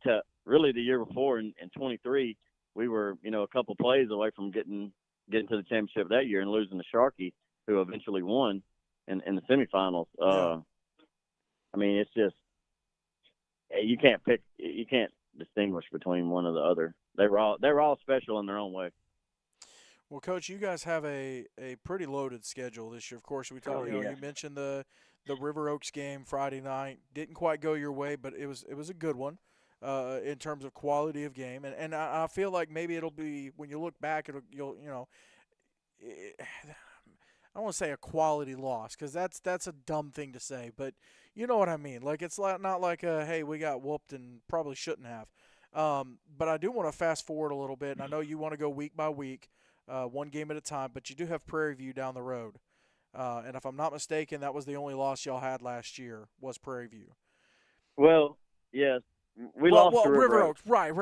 really the year before in 23, we were, a couple plays away from getting to the championship that year and losing to Sharkey, who eventually won in the semifinals. Yeah. I mean, it's just you can't distinguish between one or the other. They were all special in their own way. Well, Coach, you guys have a pretty loaded schedule this year. Of course, we talked. Yeah. You mentioned the River Oaks game Friday night. Didn't quite go your way, but it was a good one in terms of quality of game. And I feel like maybe it'll be when you look back, I don't want to say a quality loss because that's a dumb thing to say, but you know what I mean. Like it's not like hey, we got whooped and probably shouldn't have. But I do want to fast forward a little bit, and I know you want to go week by week. One game at a time, but you do have Prairie View down the road. And if I'm not mistaken, that was the only loss y'all had last year was Prairie View. Well, yes. We lost to River Oaks. Right.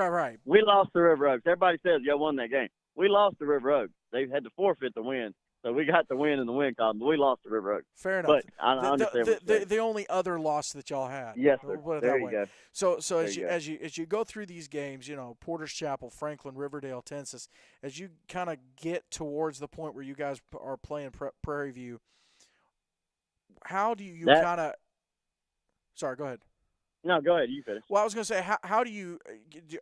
We lost to River Oaks. Everybody says y'all won that game. We lost to River Oaks. They had to forfeit the win. So we got the win in the win column, but we lost to River Oaks. Fair enough. But I understand the only other loss that y'all had. Yes, sir. Put it There that you way. go. So as you go through these games, Porter's Chapel, Franklin, Riverdale, Tensas, as you kind of get towards the point where you guys are playing Prairie View, how do you kind of? Sorry, go ahead. No, go ahead. You finish. Well, I was going to say, how do you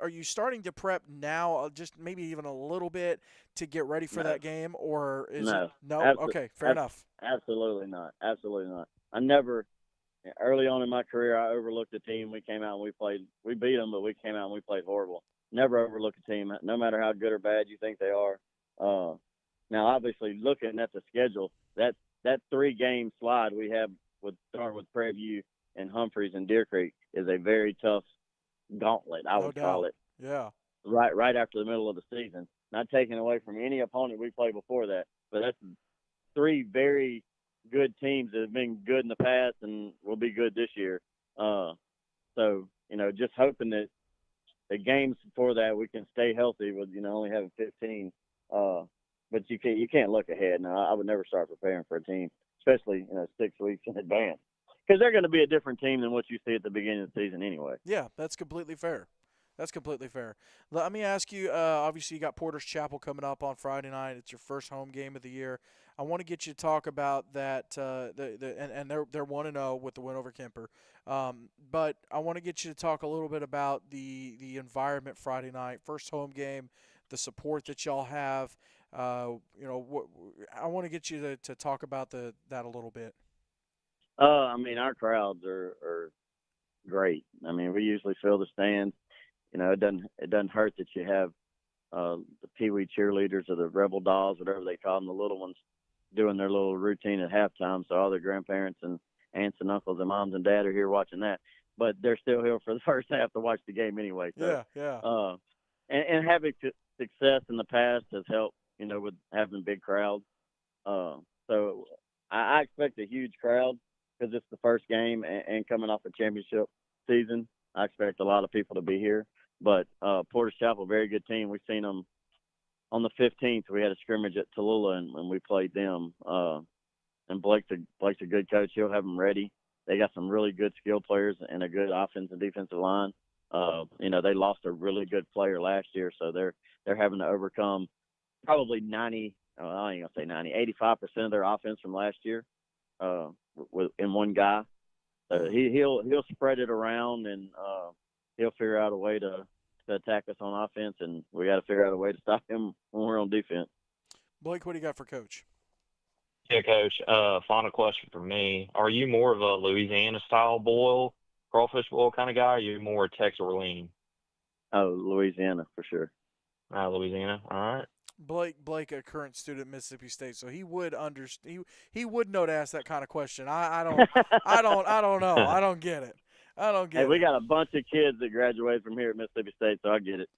are you starting to prep now, just maybe even a little bit to get ready for that game, or is it no? Okay, fair enough. Absolutely not. Absolutely not. I never. Early on in my career, I overlooked a team. We came out and we played. We beat them, but we came out and we played horrible. Never overlook a team, no matter how good or bad you think they are. Now, obviously, looking at the schedule, that 3-game slide we have starting with Prairie View and Humphreys and Deer Creek is a very tough gauntlet, I would call it. Yeah. Right after the middle of the season. Not taking away from any opponent we played before that, but that's 3 very good teams that have been good in the past and will be good this year. So, just hoping that the games before that we can stay healthy with, only having 15. But you can't look ahead. No, I would never start preparing for a team, especially 6 weeks in advance, because they're going to be a different team than what you see at the beginning of the season anyway. Yeah, that's completely fair. That's completely fair. Let me ask you. Obviously, you got Porter's Chapel coming up on Friday night. It's your first home game of the year. I want to get you to talk about that. And they're 1-0 with the win over Kemper. But I want to get you to talk a little bit about the environment Friday night, first home game, the support that y'all have. I want to get you to talk about that a little bit. I mean, our crowds are great. I mean, we usually fill the stands. It doesn't hurt that you have the Pee Wee cheerleaders or the Rebel Dolls, whatever they call them, the little ones, doing their little routine at halftime. So all their grandparents and aunts and uncles and moms and dad are here watching that. But they're still here for the first half to watch the game anyway. So, Yeah. and having success in the past has helped. With having big crowds. So I expect a huge crowd because it's the first game and coming off a championship season. I expect a lot of people to be here. But Porter's Chapel, very good team. We've seen them on the 15th. We had a scrimmage at Tallulah and we played them. And Blake's a good coach. He'll have them ready. They got some really good skill players and a good offensive and defensive line. They lost a really good player last year, so they're having to overcome probably 90. I ain't gonna say 90, 85% of their offense from last year, in one guy. He'll spread it around and he'll figure out a way to attack us on offense, and we got to figure out a way to stop him when we're on defense. Blake, what do you got for Coach? Yeah, Coach. Final question for me: are you more of a Louisiana style boil, crawfish boil kind of guy, or are you more Texas Orlean? Oh, Louisiana for sure. Louisiana. All right. Blake, a current student at Mississippi State, so he would understand. He would know to ask that kind of question. I don't know. I don't get it. I don't get Hey, it. we got a bunch of kids that graduated from here at Mississippi State, so I get it.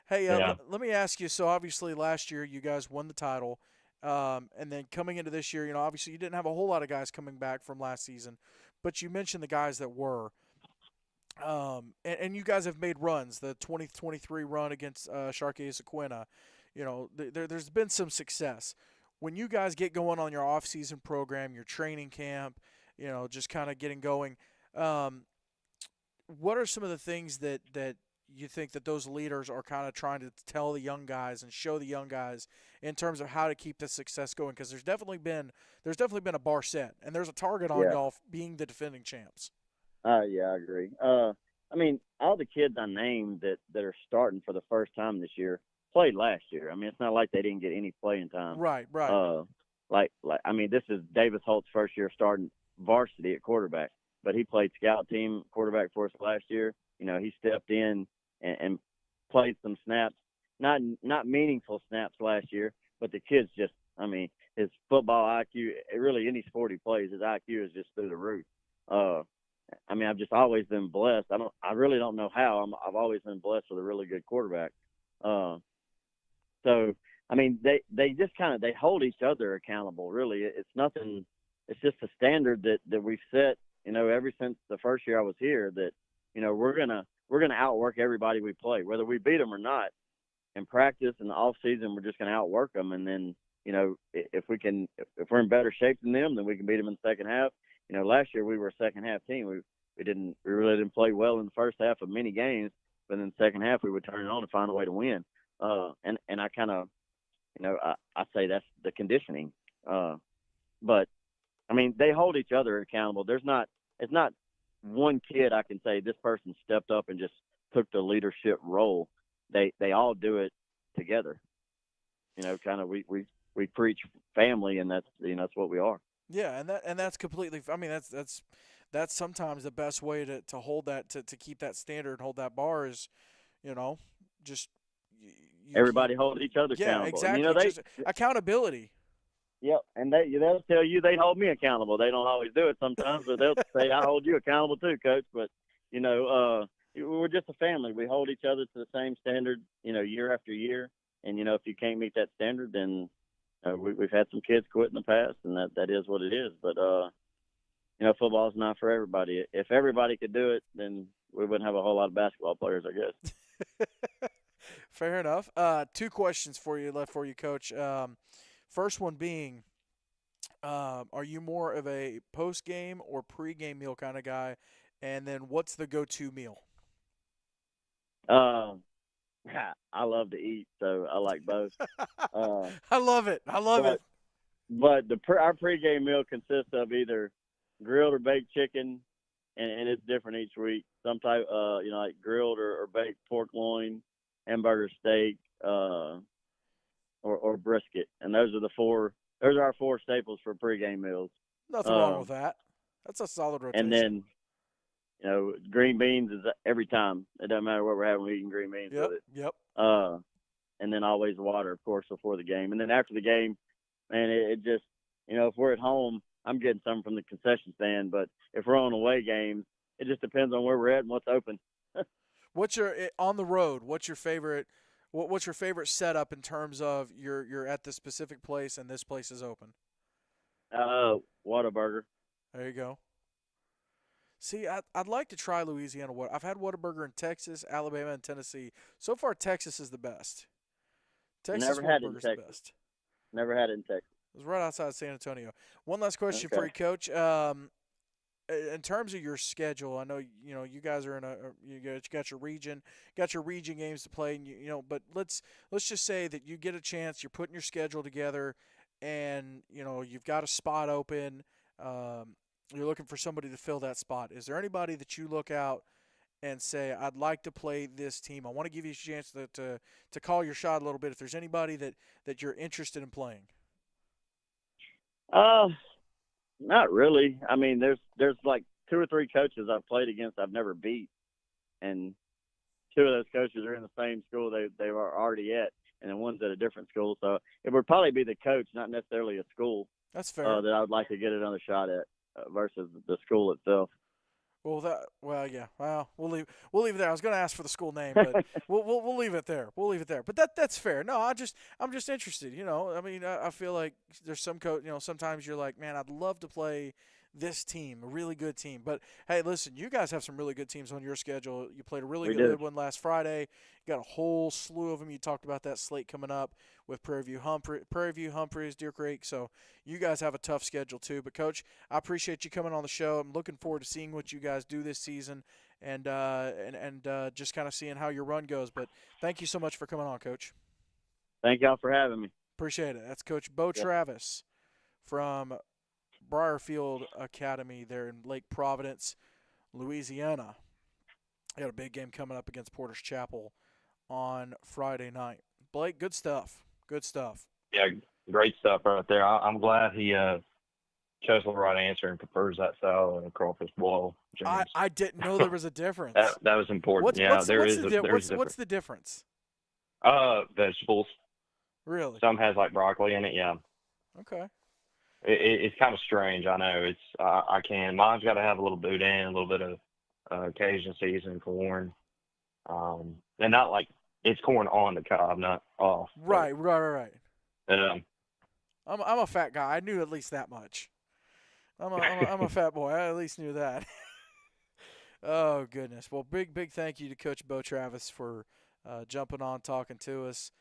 Hey, Yeah. let me ask you. So obviously last year you guys won the title, and then coming into this year, obviously you didn't have a whole lot of guys coming back from last season, but you mentioned the guys that were. And you guys have made runs. The 2023 run against Sharkey Sequina, there's been some success. When you guys get going on your off-season program, your training camp, just kind of getting going, what are some of the things that you think that those leaders are kind of trying to tell the young guys and show the young guys in terms of how to keep the success going? Because there's definitely been a bar set, and there's a target on Yeah. y'all being the defending champs. Yeah, I agree. I mean, all the kids I named that are starting for the first time this year played last year. I mean, it's not like they didn't get any playing time. Right. I mean, this is Davis Holt's first year starting varsity at quarterback, but he played scout team quarterback for us last year. He stepped in and played some snaps, not meaningful snaps last year, but the kids just, I mean, his football IQ, really any sport he plays, his IQ is just through the roof. I mean, I've just always been blessed. I really don't know how. I've always been blessed with a really good quarterback. So, I mean, they just they hold each other accountable. Really, it's nothing. It's just a standard that we've set. Ever since the first year I was here, that we're gonna outwork everybody we play, whether we beat them or not. In practice and the off season, we're just gonna outwork them, and then if we're in better shape than them, then we can beat them in the second half. Last year we were a second half team. We really didn't play well in the first half of many games, but in the second half we would turn it on and find a way to win. And I kind of, I say that's the conditioning. But I mean, they hold each other accountable. It's not one kid I can say this person stepped up and just took the leadership role. They all do it together. We preach family, and that's what we are. Yeah, and that's completely. I mean, that's sometimes the best way to hold that to keep that standard and hold that bar is, just everybody hold each other yeah, accountable. exactly. Just accountability. Yep, and they'll tell you they hold me accountable. They don't always do it sometimes, but they'll say I hold you accountable too, Coach. But we're just a family. We hold each other to the same standard, year after year. And if you can't meet that standard, then we've had some kids quit in the past, and that is what it is. But football is not for everybody. If everybody could do it, then we wouldn't have a whole lot of basketball players, I guess. Fair enough. Two questions left for you, Coach. First one being, are you more of a post-game or pre-game meal kind of guy? And then what's the go-to meal? Um, I love to eat, so I like both. Uh, I love it. I love but it. our pregame meal consists of either grilled or baked chicken, and it's different each week. Some type, like grilled or baked pork loin, hamburger steak, or brisket, and those are the four. Those are our four staples for pregame meals. Nothing wrong with Um, that. That's a solid and rotation. then green beans is every time. It doesn't matter what we're having. We're eating green beans Yep. with it. Yep. And then always water, of course, before the game. And then after the game, man, it just if we're at home, I'm getting some from the concession stand. But if we're on away games, it just depends on where we're at and what's open. What's your on the road? What's your favorite? What's your favorite setup in terms of you're at this specific place and this place is open? Whataburger. There you go. See, I'd like to try Louisiana. I've had Whataburger in Texas, Alabama, and Tennessee. So far, Texas is the best. Texas Never had it in Whataburger is the Texas. best. Never had it in Texas. It was right outside San Antonio. One last question for Okay. you, Coach. In terms of your schedule, I know you guys are in you got your region games to play, and but let's just say that you get a chance, you're putting your schedule together, and you've got a spot open. You're looking for somebody to fill that spot. Is there anybody that you look out and say, I'd like to play this team? I want to give you a chance to call your shot a little bit. If there's anybody that you're interested in playing. Uh, Not really. I mean, there's like two or three coaches I've played against I've never beat, and two of those coaches are in the same school they were already at, and then one's at a different school. So it would probably be the coach, not necessarily a school, That's fair. that I would like to get another shot at versus the school itself. Yeah. Well, we'll leave it there. I was going to ask for the school name, but we'll leave it there. We'll leave it there. But that's fair. No, I'm just interested. I mean, I feel like there's some coach. Sometimes you're like, man, I'd love to play this team, a really good team. But hey, listen, you guys have some really good teams on your schedule. You played a really We do. good one last Friday. You got a whole slew of them. You talked about that slate coming up with Prairie View, Humphreys, Deer Creek. So you guys have a tough schedule too. But Coach, I appreciate you coming on the show. I'm looking forward to seeing what you guys do this season and just kind of seeing how your run goes. But thank you so much for coming on, Coach. Thank y'all for having me. Appreciate it. That's Coach Bo Yeah. Travis from Briarfield Academy there in Lake Providence, Louisiana. They got a big game coming up against Porter's Chapel on Friday night. Blake, good stuff. Good stuff. Yeah, great stuff right there. I'm glad he chose the right answer and prefers that style and crawfish boil, James. I didn't know there was a difference. That was important. There's a difference. What's the difference? Vegetables. Really? Some has like broccoli in it. Yeah, Okay. it's kind of strange. I know. It's I can. Mine's got to have a little boudin, a little bit of Cajun seasoned corn, and not like it's corn on the cob, not off. Right. Um, I'm a fat guy. I knew at least that much. I'm a fat boy. I at least knew that. Oh goodness. Well, big thank you to Coach Bo Travis for jumping on, talking to us.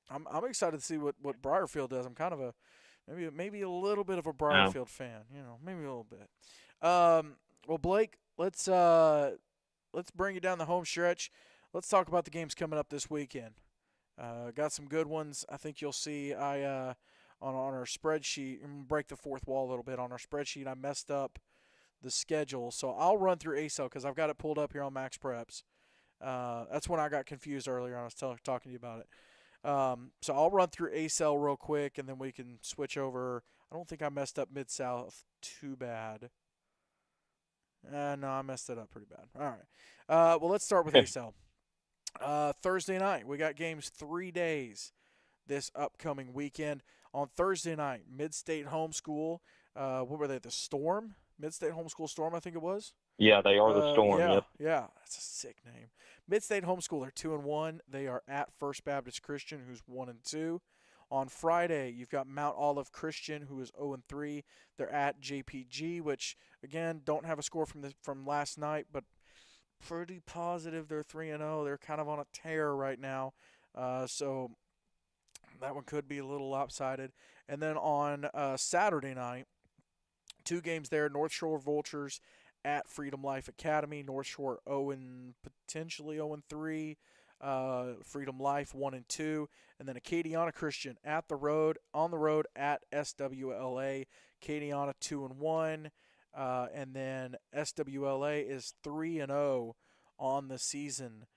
I'm excited to see what Briarfield does. I'm kind of maybe a little bit of a Briarfield fan. Maybe a little bit. Well, Blake, let's bring you down the home stretch. Let's talk about the games coming up this weekend. Got some good ones. I think you'll see. On our spreadsheet, I'm gonna break the fourth wall a little bit. On our spreadsheet, I messed up the schedule, so I'll run through ACL because I've got it pulled up here on Max Preps. That's when I got confused earlier. I was talking to you about it. So I'll run through ACL real quick, and then we can switch over. I don't think I messed up Mid-South too bad. No, I messed it up pretty bad. All right. Well, let's start with ACL. Thursday night, we got games 3 days this upcoming weekend. On Thursday night, Mid-State Homeschool. What were they? The Storm? Mid-State Homeschool Storm, I think it was. yeah, they are the Storm. Yeah, Yep. yeah, that's a sick name. Mid-State Homeschool, they're 2-1. They are at First Baptist Christian, who's 1-2. On Friday, you've got Mount Olive Christian, who is 0-3. They're at JPG, which again don't have a score from last night, but pretty positive they're 3-0. They're kind of on a tear right now, so that one could be a little lopsided. And then on Saturday night, two games there: North Shore Vultures at Freedom Life Academy. North Shore 0 and potentially 0-3. Freedom Life 1-2, and then Acadiana Christian on the road at SWLA. Acadiana 2-1, and then SWLA is 3-0 on the season.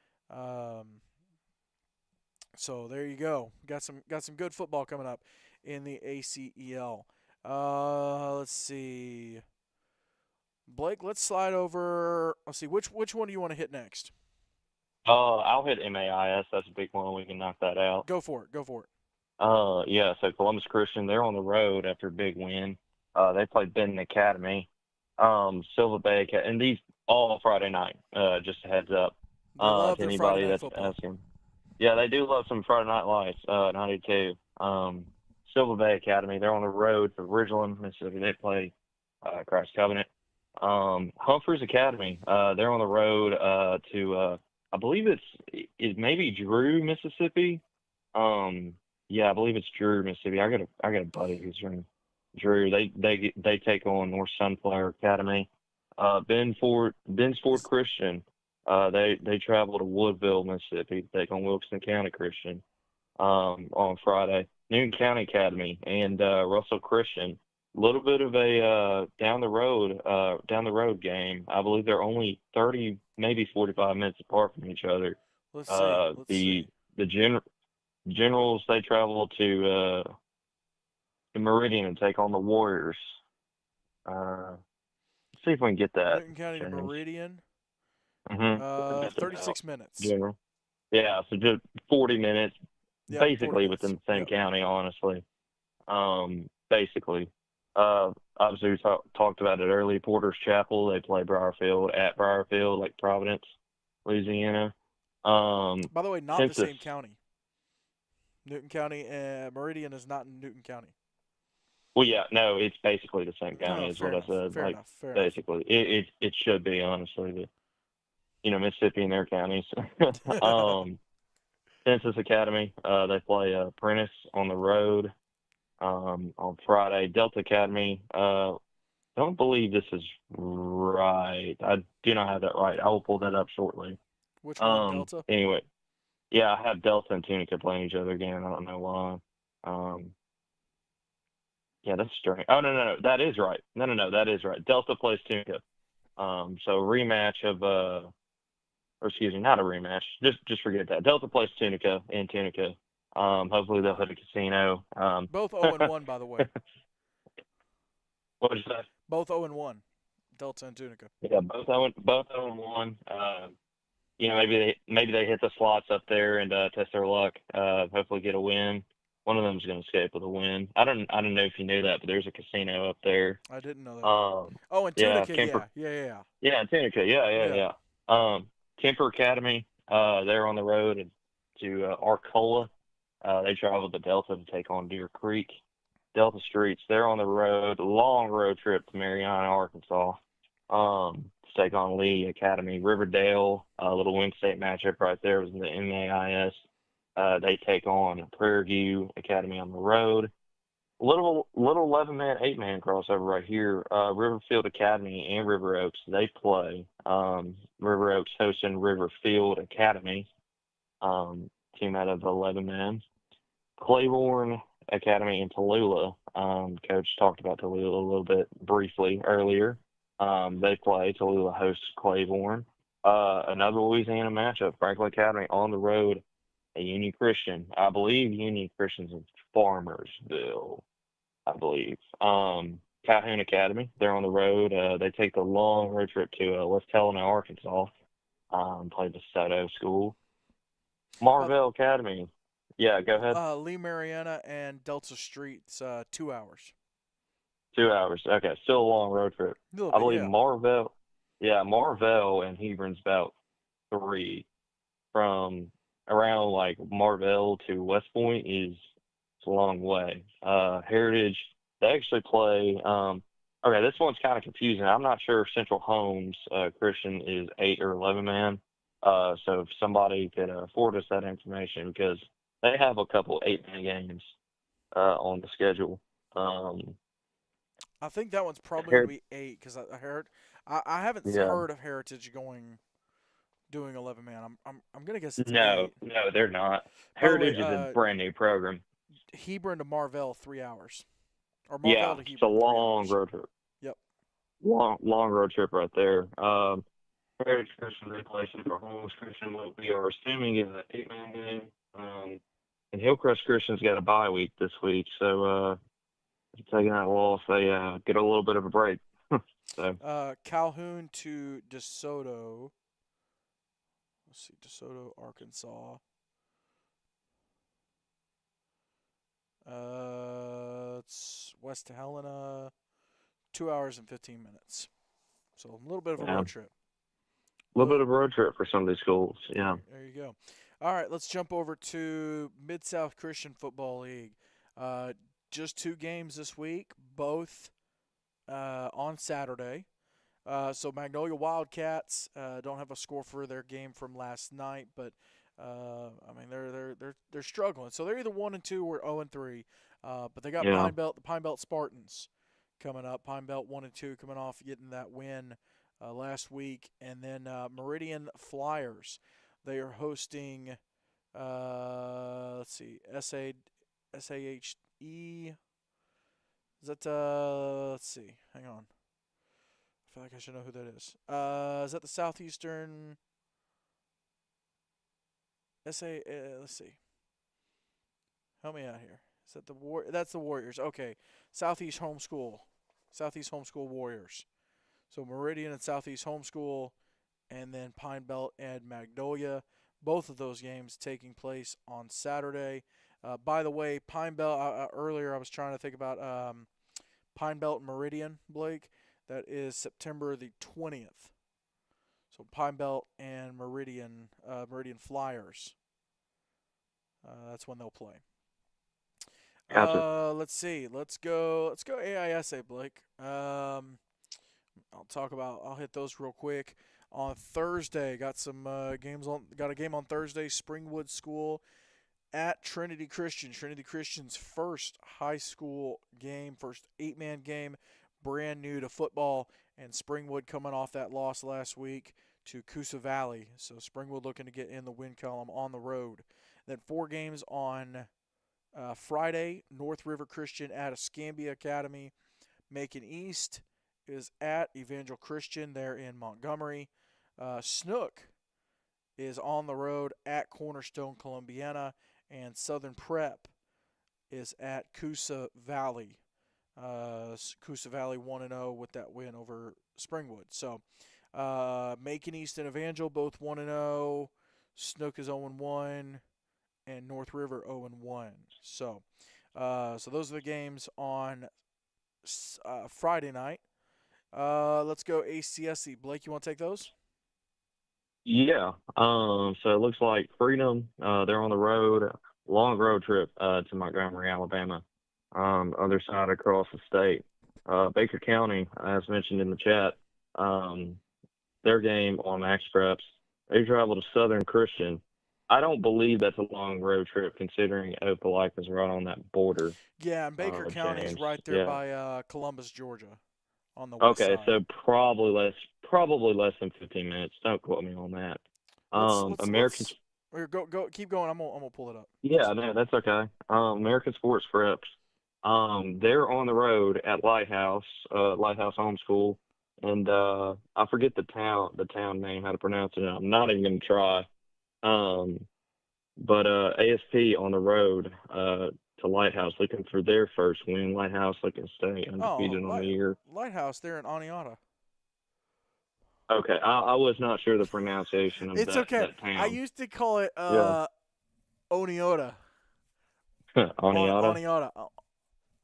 So there you go. Got some good football coming up in the ACEL. Let's see. Blake, let's slide over. Let's see. Which one do you want to hit next? I'll hit MAIS. That's a big one. We can knock that out. Go for it. Yeah. So Columbus Christian, they're on the road after a big win. They played Benton Academy, Silver Bay, and these all Friday night. Just a heads up. They love To their anybody Friday night that's football. asking. Yeah, they do love some Friday Night Lights. 92. Silver Bay Academy, they're on the road to Ridgeland, Mississippi. They play Christ Covenant. Humphreys Academy, they're on the road to I believe it's maybe Drew, Mississippi. Yeah, I believe it's Drew, Mississippi. I got a buddy who's from Drew. They take on North Sunflower Academy. Benford Christian. They travel to Woodville, Mississippi. They take on Wilkeston County Christian on Friday. Newton County Academy and Russell Christian. A little bit of a down the road game. I believe they're only 30, maybe 45 minutes apart from each other. Let's see. The Generals, they travel to Meridian and take on the Warriors. Let's see if we can get that. Newton County to Meridian. 36 minutes. General. Yeah, so just 40 minutes, Yep, basically 40 minutes. within the same Yep. county, honestly. Basically. Obviously, we talked about it earlier. Porter's Chapel, they play Briarfield at Briarfield, Lake Providence, Louisiana. By the way, not the Census. same county. Newton County and Meridian is not in Newton County. Well, yeah, no, it's basically the same county, is fair what I said. Fair like, enough. Fair basically, it should be, honestly, but Mississippi and their counties. Census Academy, they play Prentice on the road on Friday. Delta Academy, don't believe this is right. I do not have that right. I will pull that up shortly. Which one, Delta? Anyway, yeah, I have Delta and Tunica playing each other again. I don't know why. Yeah, that's strange. Oh, no, that is right. No, that is right. Delta plays Tunica. So rematch of or excuse me, not a rematch. Just forget that. Delta plays Tunica in Tunica. Hopefully they'll hit a casino. Both 0-1, by the way. What did you say? Both 0-1. Delta and Tunica. Yeah, both 0-1. Maybe they hit the slots up there and test their luck. Hopefully get a win. One of them's going to escape with a win. I don't know if you knew that, but there's a casino up there. I didn't know that. And Tunica, yeah. Yeah, Tunica, yeah. Kemper Academy, they're on the road to Arcola. They travel to Delta to take on Deer Creek. Delta Streets, they're on the road, long road trip to Marianna, Arkansas, to take on Lee Academy. Riverdale, a little Wing State matchup right there was in the MAIS. They take on Prairie View Academy on the road. Little 11-man, 8-man crossover right here. Riverfield Academy and River Oaks, they play. River Oaks hosting Riverfield Academy, team out of 11 men. Claiborne Academy in Tallulah. Coach talked about Tallulah a little bit briefly earlier. They play. Tallulah hosts Claiborne. Another Louisiana matchup. Franklin Academy on the road at Union Christian. I believe Union Christian's in Farmersville. I believe. Calhoun Academy, they're on the road. They take the long road trip to West Helena, Arkansas. Play the DeSoto School. Marvell Academy. Yeah, go ahead. Lee Mariana and Delta Streets, 2 hours. 2 hours. Okay, still a long road trip. I believe Marvell and Hebron's about 3. From around like Marvell to West Point is a long way. Heritage, they actually play. Okay, this one's kind of confusing. I'm not sure if Central Homes Christian is 8 or 11 man. So if somebody could forward us that information, because they have a couple 8-man games on the schedule. I think that one's probably going to be 8 because I haven't Yeah. heard of Heritage doing 11 man. I'm gonna guess it's No, 8. no, they're not. By the way, Heritage is a brand new program. Hebron to Marvell 3 hours, or Marvell Yeah, to it's a Hebron 3 hours. long road trip. Yep. Long road trip right there. Heritage Christian they play Super Holmes Christian. What we are assuming is an 8-man game. And Hillcrest Christian's got a bye week this week, so taking that loss, they get a little bit of a break. So Calhoun to DeSoto. Let's see, DeSoto, Arkansas. It's West Helena, 2 hours and 15 minutes. So a little bit of a yeah, road trip. a little bit of a road trip for some of these schools. Yeah. There you go. All right, let's jump over to Mid South Christian Football League. Just 2 games this week, both on Saturday. So Magnolia Wildcats don't have a score for their game from last night, but I mean they're struggling. So they're either 1-2 or 0-3. But they got Yeah. the Pine Belt Spartans coming up. Pine Belt 1-2 coming off getting that win last week, and then Meridian Flyers. They are hosting. Let's see, SAHE. Is that let's see, hang on. I feel like I should know who that is. Is that the Southeastern SA? Let's see. Help me out here. Is that the That's the Warriors. Okay, Southeast Homeschool Warriors. So Meridian and Southeast Homeschool, and then Pine Belt and Magnolia. Both of those games taking place on Saturday. By the way, Pine Belt. Earlier, I was trying to think about Pine Belt and Meridian, Blake. That is September the 20th. So Pine Belt and Meridian Flyers. That's when they'll play. Gotcha. Let's see. Let's go AISA, Blake. I'll hit those real quick. On Thursday, got some games on. Got a game on Thursday. Springwood School at Trinity Christian. Trinity Christian's first high school game, first 8-man game, brand new to football, and Springwood coming off that loss last week to Coosa Valley. So Springwood looking to get in the win column on the road. Then 4 games on Friday. North River Christian at Escambia Academy. Macon East is at Evangel Christian there in Montgomery. Snook is on the road at Cornerstone Columbiana, and Southern Prep is at Coosa Valley. Coosa Valley 1-0 with that win over Springwood. So Macon East and Evangel both 1-0. Snook is 0-1, and North River 0-1. So those are the games on Friday night. Let's go ACSC. Blake, you want to take those? Yeah. So it looks like Freedom, they're on the road, long road trip to Montgomery, Alabama, other side across the state. Baker County, as mentioned in the chat, their game on Max Preps, they travel to Southern Christian. I don't believe that's a long road trip considering Opelika's right on that border. Yeah, and Baker County is James. right there Yeah. by Columbus, Georgia, on the west Okay, side. so probably less than 15 minutes. Don't quote me on that. Americans. Go. Keep going. I'm gonna pull it up. Yeah, no, that's okay. American Sports Preps. They're on the road at Lighthouse Homeschool, and I forget the town name, how to pronounce it. I'm not even gonna try. But ASP on the road to Lighthouse, looking for their first win. Lighthouse looking to stay undefeated on the year. Lighthouse there in Aniata. Okay, I was not sure the pronunciation of It's okay. that town. I used to call it Yeah. Oniota. Aniata. Oniata.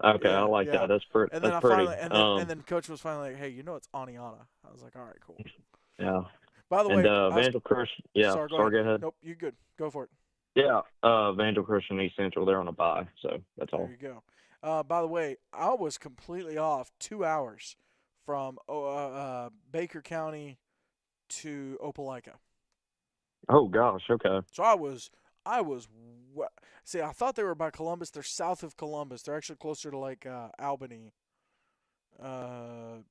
Okay, Yeah, I like yeah. that. That's pretty. And then That's pretty. and then Coach was finally like, "Hey, it's Aniata." I was like, "All right, cool." Yeah. By the And way, Vandal Christian. Yeah. sorry, Go ahead. Nope, you good. Go for it. Yeah. Vandal Christian East Central. They're on a bye, so that's all. There you go. By the way, I was completely off 2 hours from Baker County to Opelika. Oh gosh. Okay. So see, I thought they were by Columbus. They're south of Columbus. They're actually closer to like Albany.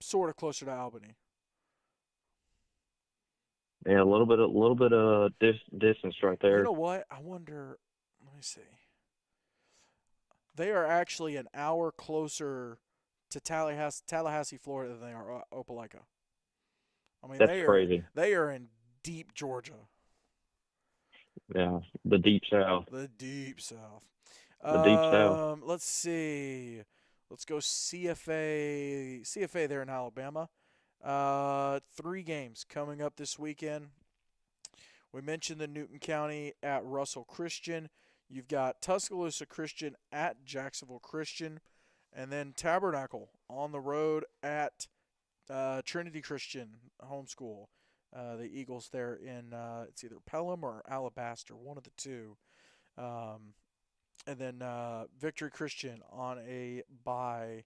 Sort of closer to Albany. Yeah, a little bit of distance right You there. know what? I wonder. Let me see. They are actually an hour closer to Tallahassee, Florida, than they are Opelika. I mean, That's crazy. they are in deep Georgia, Yeah, the deep south, the deep South. the deep south. Let's see. Let's go CFA. CFA there in Alabama. 3 games coming up this weekend. We mentioned the Newton County at Russell Christian. You've got Tuscaloosa Christian at Jacksonville Christian, and then Tabernacle on the road at Trinity Christian Homeschool. The Eagles there in it's either Pelham or Alabaster, one of the two. Um, and then Victory Christian on a bye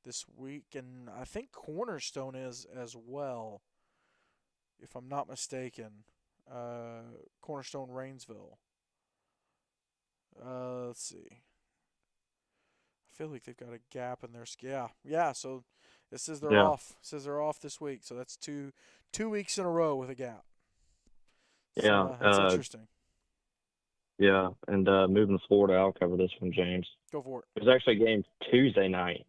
this week, and I think Cornerstone is as well, if I'm not mistaken. Cornerstone Rainsville. Let's see. I feel like they've got a gap in their yeah. So it says they're Yeah, off. It says they're off this week. So that's two weeks in a row with a gap. yeah, So that's interesting. yeah. And moving to Florida, I'll cover this one, James. Go for it. There's actually a game Tuesday night.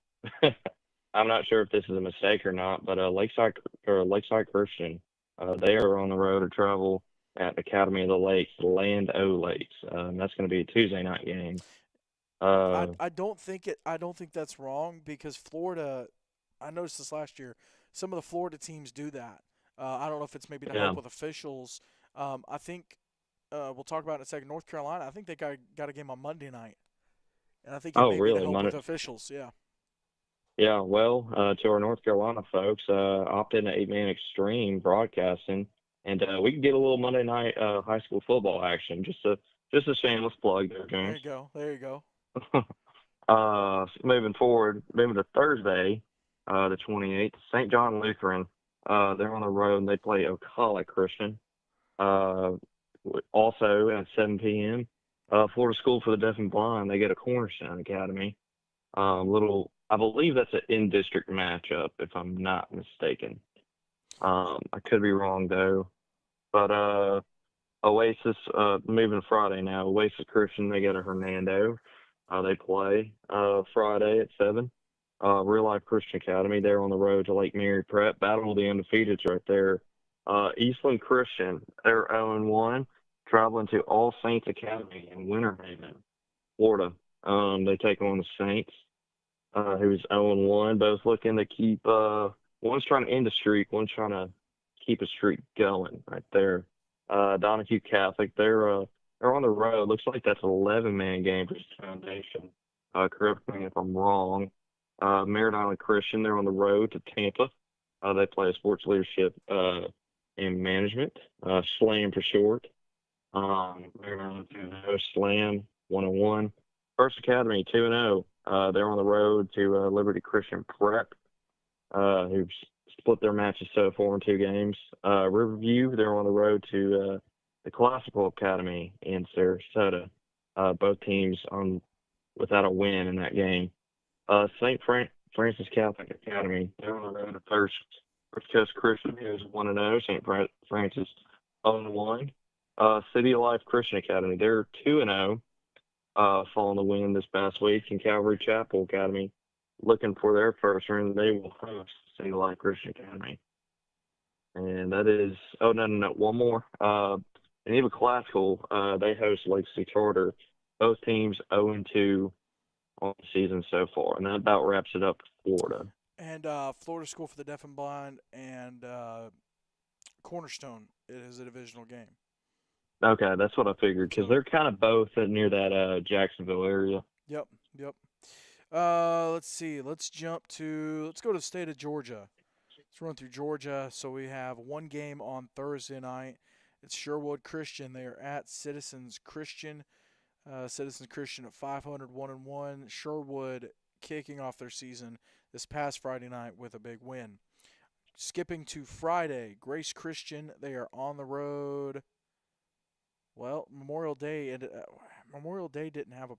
I'm not sure if this is a mistake or not, but Lakeside Christian, they are on the road to travel at Academy of the Lakes, Land O Lakes. That's going to be a Tuesday night game. I don't think it. I don't think that's wrong because Florida. I noticed this last year. Some of the Florida teams do that. I don't know if it's maybe to Yeah. help with officials. I think we'll talk about it in a second. North Carolina. I think they got a game on Monday night, and I think it Oh, may be to really? help with officials. Yeah. Yeah, well, to our North Carolina folks, opt in to 8-Man Extreme Broadcasting, and we can get a little Monday night high school football action. Just a shameless plug there, There James. you go. There you go. Moving forward, moving to Thursday, the 28th, St. John Lutheran. They're on the road and they play Ocala Christian. Uh, Also at 7 p.m., Florida School for the Deaf and Blind. They get a Cornerstone Academy. I believe that's an in-district matchup, if I'm not mistaken. I could be wrong though. But Oasis, moving Friday now. Oasis Christian, they got a Hernando. They play Friday at 7. Real Life Christian Academy, they're on the road to Lake Mary Prep. Battle of the Undefeateds right there. Eastland Christian, they're 0-1, traveling to All Saints Academy in Winter Haven, Florida. They take on the Saints, who's 0-1. Both looking to keep, one's trying to end a streak, one's trying to keep a streak going right there. Donahue Catholic, they're on the road. Looks like that's an 11-man game for this foundation. Correct me if I'm wrong. Merritt Island Christian, they're on the road to Tampa. They play a sports leadership and management, SLAM for short. Merritt Island 2-0, SLAM 1-1. First Academy 2-0. They're on the road to Liberty Christian Prep, who've split their matches so far in 2 games. Riverview, they're on the road to the Classical Academy in Sarasota. Both teams on without a win in that game. Francis Catholic Academy, they're on the road to First Coast Christian, who's 1-0. Francis 0-1. City of Life Christian Academy, they're 2-0. Following the win this past week, and Calvary Chapel Academy looking for their first win. They will host City Life Christian Academy. And that is, oh, no, one more. Geneva Classical, they host Lake City Charter. Both teams 0-2 on the season so far. And that about wraps it up for Florida. And Florida School for the Deaf and Blind and Cornerstone. It is a divisional game. Okay, that's what I figured, because they're kind of both near that Jacksonville area. Yep. Let's see. Let's go to the state of Georgia. Let's run through Georgia. So we have one game on Thursday night. It's Sherwood Christian. They are at Citizens Christian. Citizens Christian at 500, 1-1. Sherwood kicking off their season this past Friday night with a big win. Skipping to Friday, Grace Christian. They are on the road. Well, Memorial Day didn't have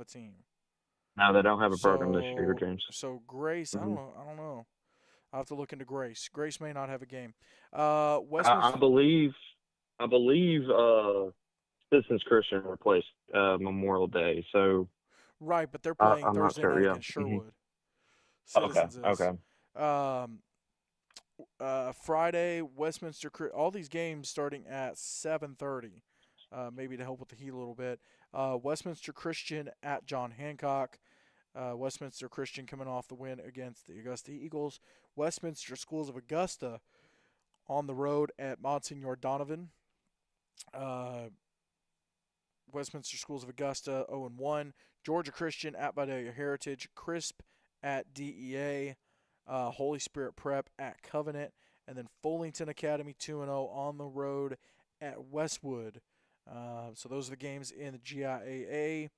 a team. No, they don't have a program this year, James. So Grace, I don't know. I'll have to look into Grace. Grace may not have a game. I Westminster. believe, I believe, Citizens Christian replaced Memorial Day, so Right, but they're playing I'm not Thursday sure. night Yeah. against Sherwood. Okay. Citizens is. Okay. Um, Friday, Westminster. All these games starting at 7:30. Maybe to help with the heat a little bit. Westminster Christian at John Hancock. Westminster Christian coming off the win against the Augusta Eagles. Westminster Schools of Augusta on the road at Monsignor Donovan. Uh, Westminster Schools of Augusta 0-1. Georgia Christian at Vidalia Heritage. Crisp at DEA. Holy Spirit Prep at Covenant. And then Fullington Academy 2-0 on the road at Westwood. So those are the games in the GIAA.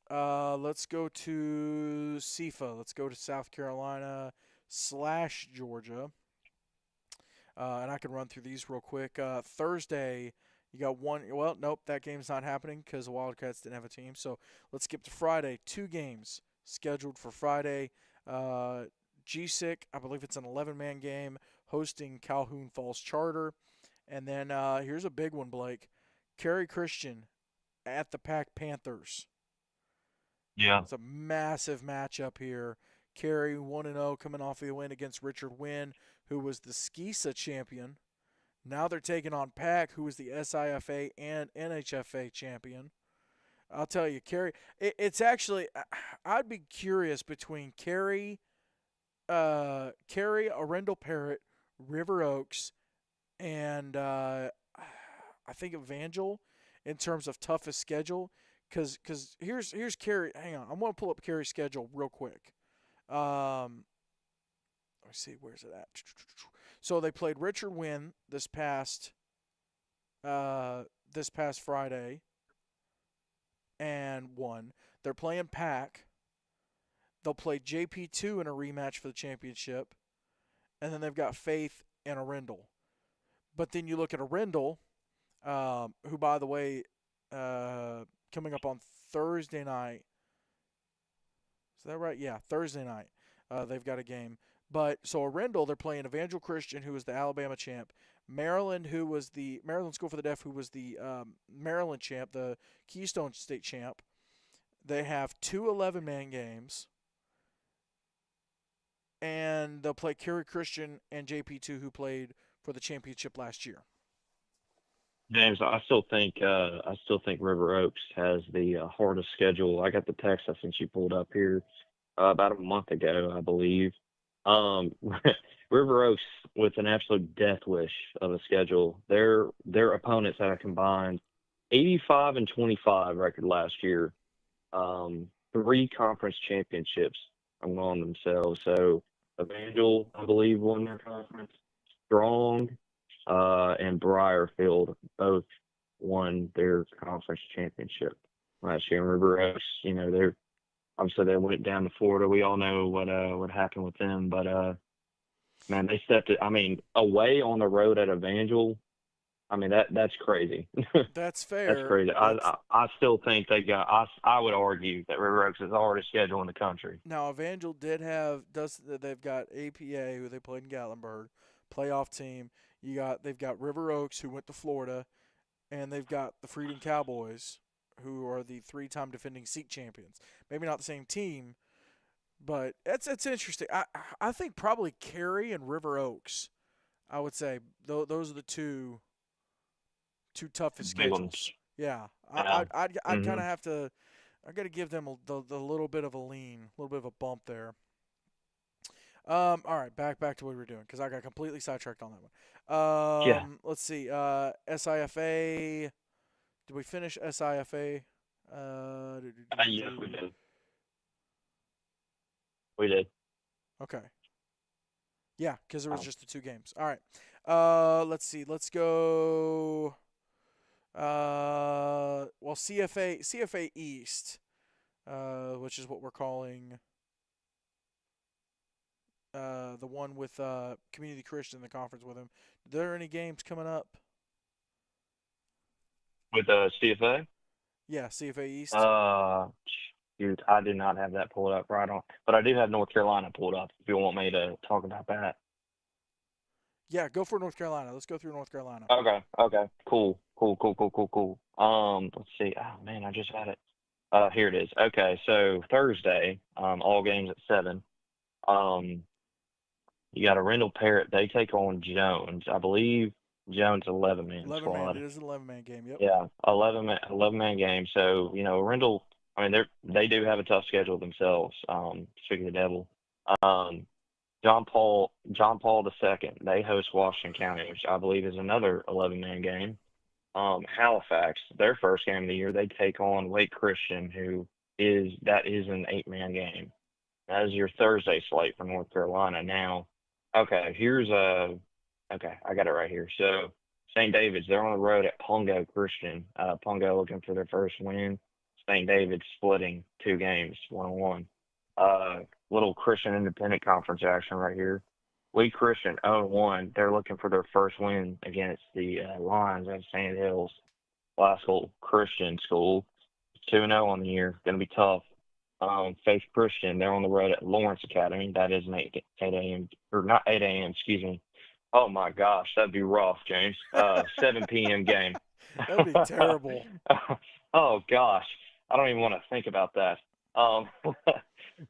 Let's go to SEFA. Let's go to South Carolina / Georgia. And I can run through these real quick. Thursday, you got one. Well, nope, that game's not happening because the Wildcats didn't have a team. So let's skip to Friday. 2 games scheduled for Friday. GSIC, I believe it's an 11-man game, hosting Calhoun Falls Charter. And then here's a big one, Blake. Cary Christian at the Pack Panthers. Yeah. It's a massive matchup here. Cary 1-0 coming off the win against Richard Wynn, who was the SCISA champion. Now they're taking on Pack, who was the SIFA and NHFA champion. I'll tell you, Cary. It's actually, I'd be curious between Cary, Arundel Parrott, River Oaks, and I think Evangel in terms of toughest schedule. Because here's Cary. Hang on, I'm gonna pull up Cary's schedule real quick. Let me see, where's it at? So they played Richard Wynn this past Friday and won. They're playing Pack. They'll play JP2 in a rematch for the championship, and then they've got Faith and Arundel. But then you look at Arundel, who, by the way, coming up on Thursday night. Is that right? Yeah, Thursday night. They've got a game. But so Arundel, they're playing Evangel Christian, who was the Alabama champ. Maryland, who was the Maryland School for the Deaf, who was the Maryland champ, the Keystone State champ. They have 2 11-man games. And they'll play Cary Christian and JP2, who played for the championship last year. James, I still think River Oaks has the hardest schedule. I got the text I think you pulled up here about a month ago, I believe. Um, River Oaks with an absolute death wish of a schedule. Their opponents had a combined 85-25 record last year. 3 conference championships among themselves. So Evangel, I believe, won their conference. Strong and Briarfield both won their conference championship last year. And River Oaks, they're obviously they went down to Florida. We all know what happened with them, but man, they stepped it. I mean, away on the road at Evangel. I mean that's crazy. That's fair. That's crazy. I still think they got. I would argue that River Oaks is the hardest schedule in the country. Now Evangel they've got APA, who they played in Gatlinburg, playoff team. They've got River Oaks, who went to Florida, and they've got the Freedom Cowboys, who are the 3-time defending seat champions. Maybe not the same team, but it's interesting. I think probably Cary and River Oaks. I would say those are the two toughest Big schedules. ones. Yeah, Yeah. I'd kind of have to. I got to give them the little bit of a lean, a little bit of a bump there. All right, back to what we were doing because I got completely sidetracked on that one. Yeah. Let's see. SIFA. Did we finish SIFA? Yes, we did. We did. Okay. Yeah, because there was just the 2 games. All right. Let's see. Let's go. Well, CFA East, which is what we're calling the one with Community Christian in the conference with him. Are there any games coming up? With CFA? Yeah, CFA East. Dude, I do not have that pulled up right on, but I do have North Carolina pulled up. If you want me to talk about that. Yeah, go for North Carolina. Let's go through North Carolina. Okay. Okay. Cool. Cool. Cool. Cool. Cool. Cool. Let's see. Oh man, I just had it. Here it is. Okay. So Thursday, all games at 7. Um, you got a Rendell Parrott. They take on Jones. I believe Jones 11-man 11-man. It squad. is an 11-man game. Yep. Yeah, 11-man game. So Rendell. I mean, they do have a tough schedule themselves. Speaking of the devil, um, John Paul II. They host Washington County, which I believe is another 11-man game. Halifax, their first game of the year, they take on Wake Christian, that is an 8-man game. That is your Thursday slate for North Carolina. Now, okay, okay, I got it right here. So St. David's, they're on the road at Pongo Christian. Pongo looking for their first win. St. David's splitting 2 games, 1-1. Uh, Little Christian Independent Conference action right here. Lee Christian 0-1. They're looking for their first win against the Lions at Sand Hills. Glasgow Christian School, 2-0 on the year. Going to be tough. Faith Christian, they're on the road at Lawrence Academy. That is an 8 a.m. or not 8 a.m. Excuse me. Oh my gosh, that'd be rough, James. 7 p.m. game. That'd be terrible. Oh gosh, I don't even want to think about that. Um,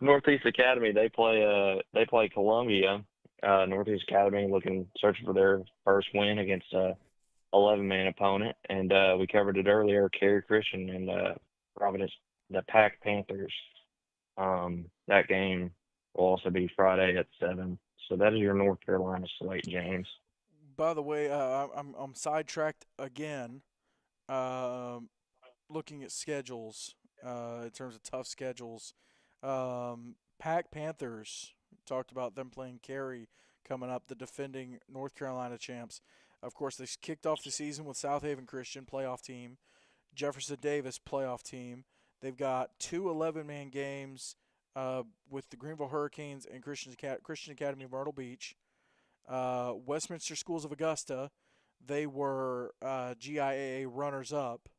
Northeast Academy, they play Columbia. Northeast Academy searching for their first win against a 11-man opponent, and we covered it earlier. Cary Christian and Providence, the Pack Panthers. That game will also be Friday at 7. So that is your North Carolina slate, James. By the way, I'm sidetracked again. Um, Looking at schedules, in terms of tough schedules. Pack Panthers talked about them playing Cary coming up, the defending North Carolina champs. Of course, they kicked off the season with South Haven Christian playoff team, Jefferson Davis playoff team. They've got two 11-man games with the Greenville Hurricanes and Christian Academy of Myrtle Beach. Westminster Schools of Augusta, they were GIAA runners up.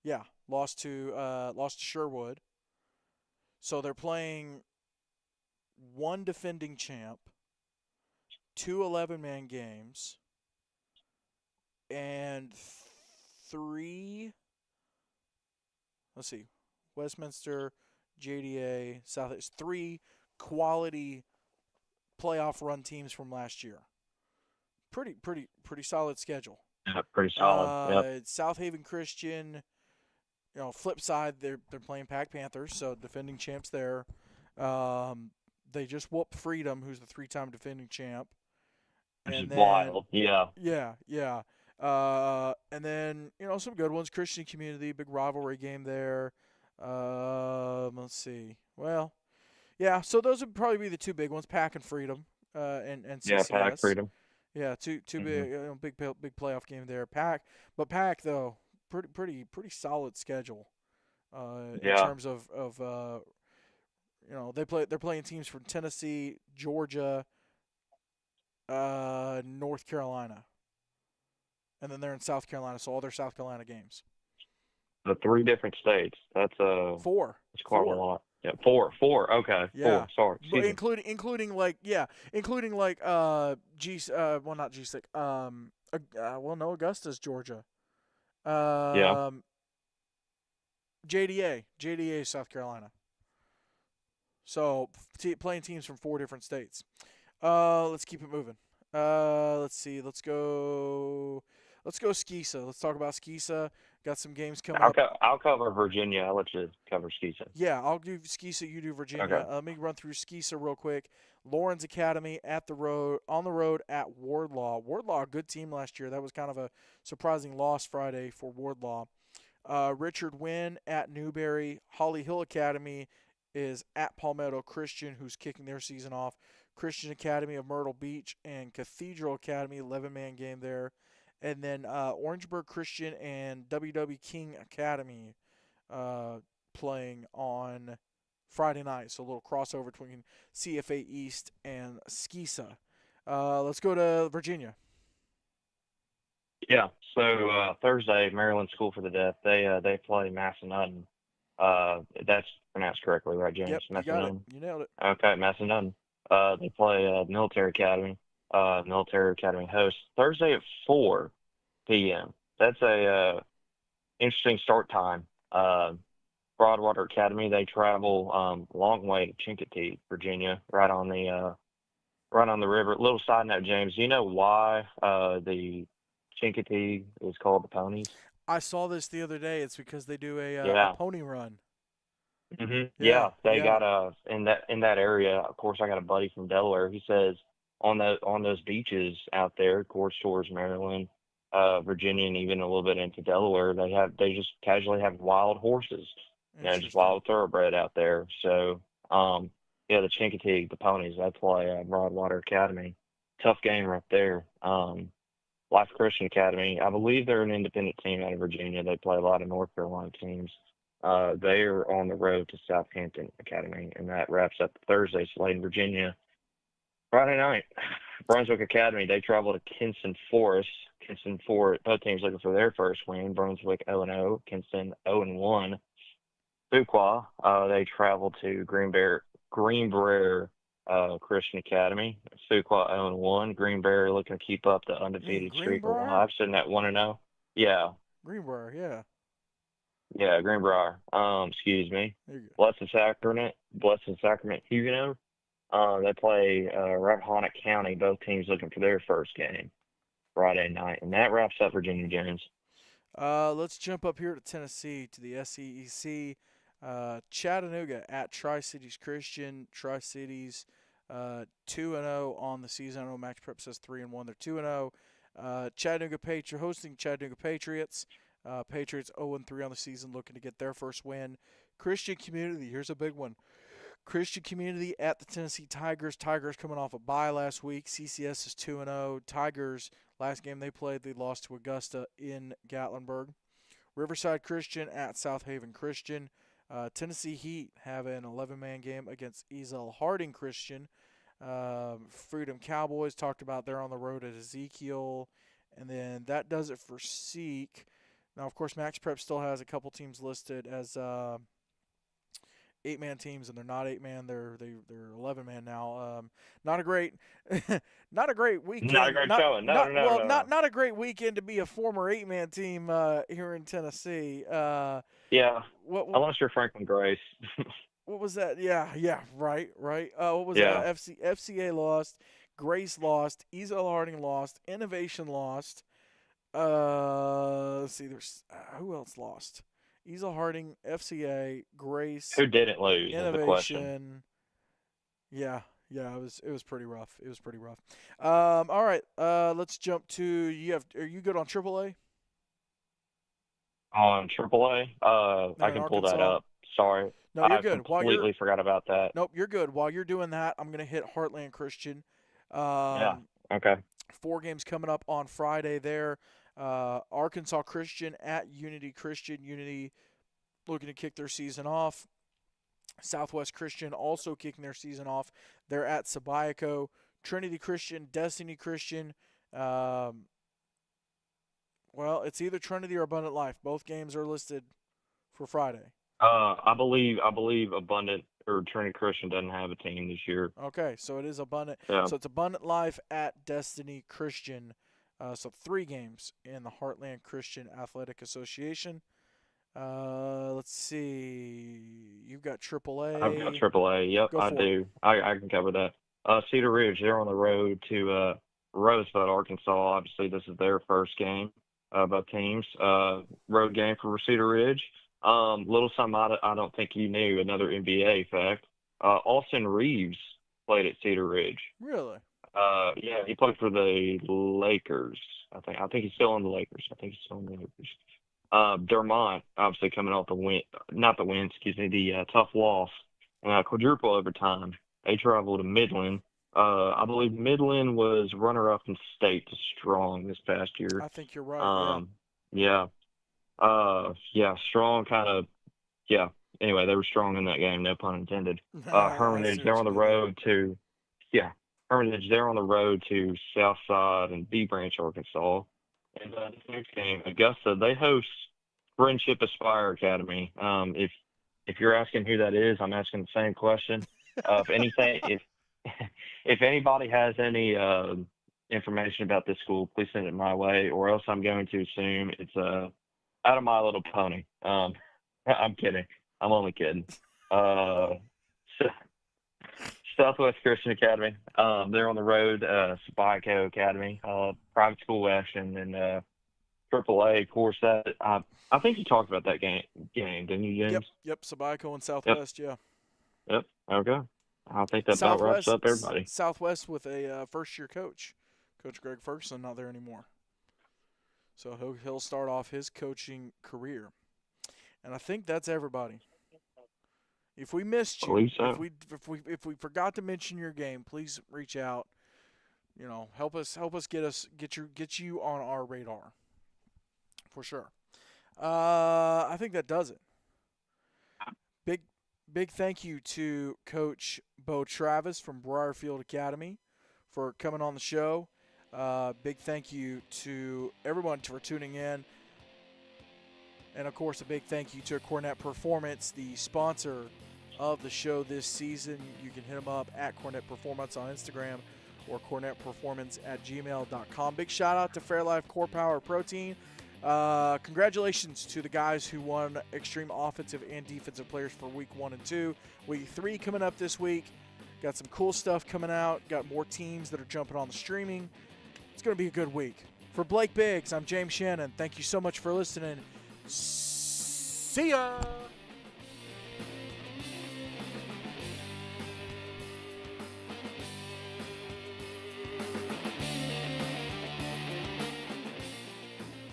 Yeah, lost to Sherwood. So they're playing one defending champ, two 11-man games, and three. Let's see, Westminster, JDA, South. It's three quality playoff run teams from last year. Pretty solid schedule. Yeah, pretty solid. Yep. South Haven Christian. Flip side, they're playing Pack Panthers, so defending champs there. They just whooped Freedom, who's the 3-time defending champ. Which And is then wild. Yeah. yeah. And then some good ones. Christian Community, big rivalry game there. Let's see. Well, yeah. So those would probably be the two big ones: Pack and Freedom, and Yeah, Pack CCS. Freedom. Yeah, two Hmm. big playoff game there. Pack though, pretty solid schedule. In Yeah. terms of they're playing teams from Tennessee, Georgia, North Carolina, and then they're in South Carolina. So all their South Carolina games. The 3 different states. That's Four, it's quite a four. lot. Yeah, four. Okay, Yeah, 4. Sorry, but excuse me. including like well, not G6 well, no, Augusta's Georgia. Yeah. um JDA South Carolina. So playing teams from 4 different states. Let's keep it moving. Let's see. Let's go Skisa. Let's talk about Skisa. Got some games coming up. I'll cover Virginia. I'll let you cover Skeeson. Yeah, I'll do Skisa. You do Okay. Virginia. Let me run through Skisa real quick. Lawrence Academy on the road at Wardlaw. Wardlaw, a good team last year. That was kind of a surprising loss Friday for Wardlaw. Richard Wynn at Newberry. Holly Hill Academy is at Palmetto Christian, who's kicking their season off. Christian Academy of Myrtle Beach and Cathedral Academy, 11-man game there. And then Orangeburg Christian and WW King Academy playing on Friday night. So a little crossover between CFA East and Skisa. Let's go to Virginia. Yeah. So Thursday, Maryland School for the Deaf. They play Massanutten. That's pronounced correctly, right, James? Yep, you got it. Massanutten. You nailed it. Okay, Massanutten. They play Military Academy. Military Academy hosts Thursday at 4 p.m. That's a interesting start time. Broadwater Academy, they travel a long way to Chincoteague, Virginia, right on the river. Little side note, James, do you know why the Chincoteague is called the Ponies? I saw this the other day. It's because they do a Yeah. pony run. Yeah, Yeah, they yeah. got in that area. Of course, I got a buddy from Delaware. He says on those beaches out there, of course, towards Maryland, Virginia, and even a little bit into Delaware, they just casually have wild horses, just Interesting. wild thoroughbred out there. So, yeah, the Chincoteague, the ponies. That's why Broadwater Academy, tough game right there. Life Christian Academy. I believe they're an independent team out of Virginia. They play a lot of North Carolina teams. They are on the road to Southampton Academy, and that wraps up Thursday slate in Virginia. Friday night, Brunswick Academy. They travel to Kinston Forest. Kinston Forest. Both teams looking for their first win. Brunswick 0-0. Kinston 0-1. Fuqua. They travel to Greenbrier Christian Academy. Fuqua 0-1. Greenbrier looking to keep up the You mean undefeated streak Greenbrier? alive, sitting at 1-0. Yeah, Greenbrier, yeah. yeah, Greenbrier. Excuse me. There you go. Blessed Sacrament Huguenot. They play Rappahannock County. Both teams looking for their first game Friday night, and that wraps up Virginia Jones. Let's jump up here to Tennessee to the SEC. Chattanooga at Tri Cities Christian. Tri Cities 2-0 on the season. I know Max Prep says 3-1. They're 2-0. Chattanooga Patriots hosting Chattanooga Patriots. Patriots 0-3 on the season, looking to get their first win. Christian Community, here's a big one. Christian Community at the Tennessee Tigers. Tigers coming off a bye last week. CCS is 2-0. Tigers, last game they played, they lost to Augusta in Gatlinburg. Riverside Christian at South Haven Christian. Tennessee Heat have an 11-man game against Ezel Harding Christian. Freedom Cowboys, talked about they're on the road at Ezekiel. And then that does it for Seek. Now, of course, Max Prep still has a couple teams listed as 8-man teams, and they're not 8-man. They're 11-man now. Not a great, not a great Not a weekend. great showing. No, no, no, no, no. Not a great weekend to be a former 8-man team here in Tennessee. Yeah, What unless you're Franklin Grace. what was that? Yeah, right. What was Yeah. FCA lost, Grace lost, Ezel Harding lost, Innovation lost. Let's see. There's who else lost? Ezel Harding, FCA, Grace, Who didn't lose is the question. Innovation. Yeah. It was pretty rough. All right. Let's jump to you. Are you good on AAA? On AAA, They're I in can pull that Arkansas. up. Sorry, No, you're I good. completely forgot about that. Nope, you're good. While you're doing that, I'm gonna hit Heartland Christian. Yeah. Okay. 4 games coming up on Friday there. Arkansas Christian at Unity Christian. Unity looking to kick their season off. Southwest Christian also kicking their season off. They're at Subiaco. Trinity Christian, Destiny Christian. Well, it's either Trinity or Abundant Life. Both games are listed for Friday. I believe Abundant or Trinity Christian doesn't have a team this year. Okay, so it is Abundant. Yeah. So it's Abundant Life at Destiny Christian. So 3 games in the Heartland Christian Athletic Association. Let's see. You've got AAA. I've got AAA. Yep, I do. I can cover that. Cedar Ridge, they're on the road to Rosebud, Arkansas. Obviously, this is their first game. Both teams. Road game for Cedar Ridge. Little something I don't think you knew. Another NBA fact. Austin Reeves played at Cedar Ridge. Really? Yeah, he played for the Lakers. I think he's still on the Lakers. Dermont, obviously coming off the tough loss, quadruple overtime. They traveled to Midland. I believe Midland was runner-up in state to Strong this past year. I think you're right. Yeah. Yeah, Strong kind of, yeah. Anyway, they were strong in that game, no pun intended. Hermitage, they're on the road to, Hermitage, they're on the road to Southside and B Branch, Arkansas. And this next game, Augusta, they host Friendship Aspire Academy. If you're asking who that is, I'm asking the same question. If anything, if anybody has any information about this school, please send it my way, or else I'm going to assume it's out of My Little Pony. I'm kidding. I'm only kidding. Uh, Southwest Christian Academy. They're on the road. Spyco Academy, private school action, and AAA. Of course, that I think you talked about that game, didn't you, James? Yep. Sabico and Southwest, yeah. Yep. Okay. I think that about wraps up everybody. Southwest with a first-year coach, Coach Greg Ferguson, not there anymore. So he'll start off his coaching career, and I think that's everybody. If we missed you, So. if we forgot to mention your game, please reach out. You know, help us get you on our radar, for sure. I think that does it. Big thank you to Coach Bo Travis from Briarfield Academy for coming on the show. Big thank you to everyone for tuning in. And, of course, a big thank you to Cornett Performance, the sponsor of the show this season. You can hit them up at Cornett Performance on Instagram or CornettPerformance@gmail.com. Big shout-out to Fairlife Core Power Protein. Congratulations to the guys who won Extreme Offensive and Defensive Players for Week 1 and 2. Week 3 coming up this week. Got some cool stuff coming out. Got more teams that are jumping on the streaming. It's going to be a good week. For Blake Biggs, I'm James Shannon. Thank you so much for listening. See ya!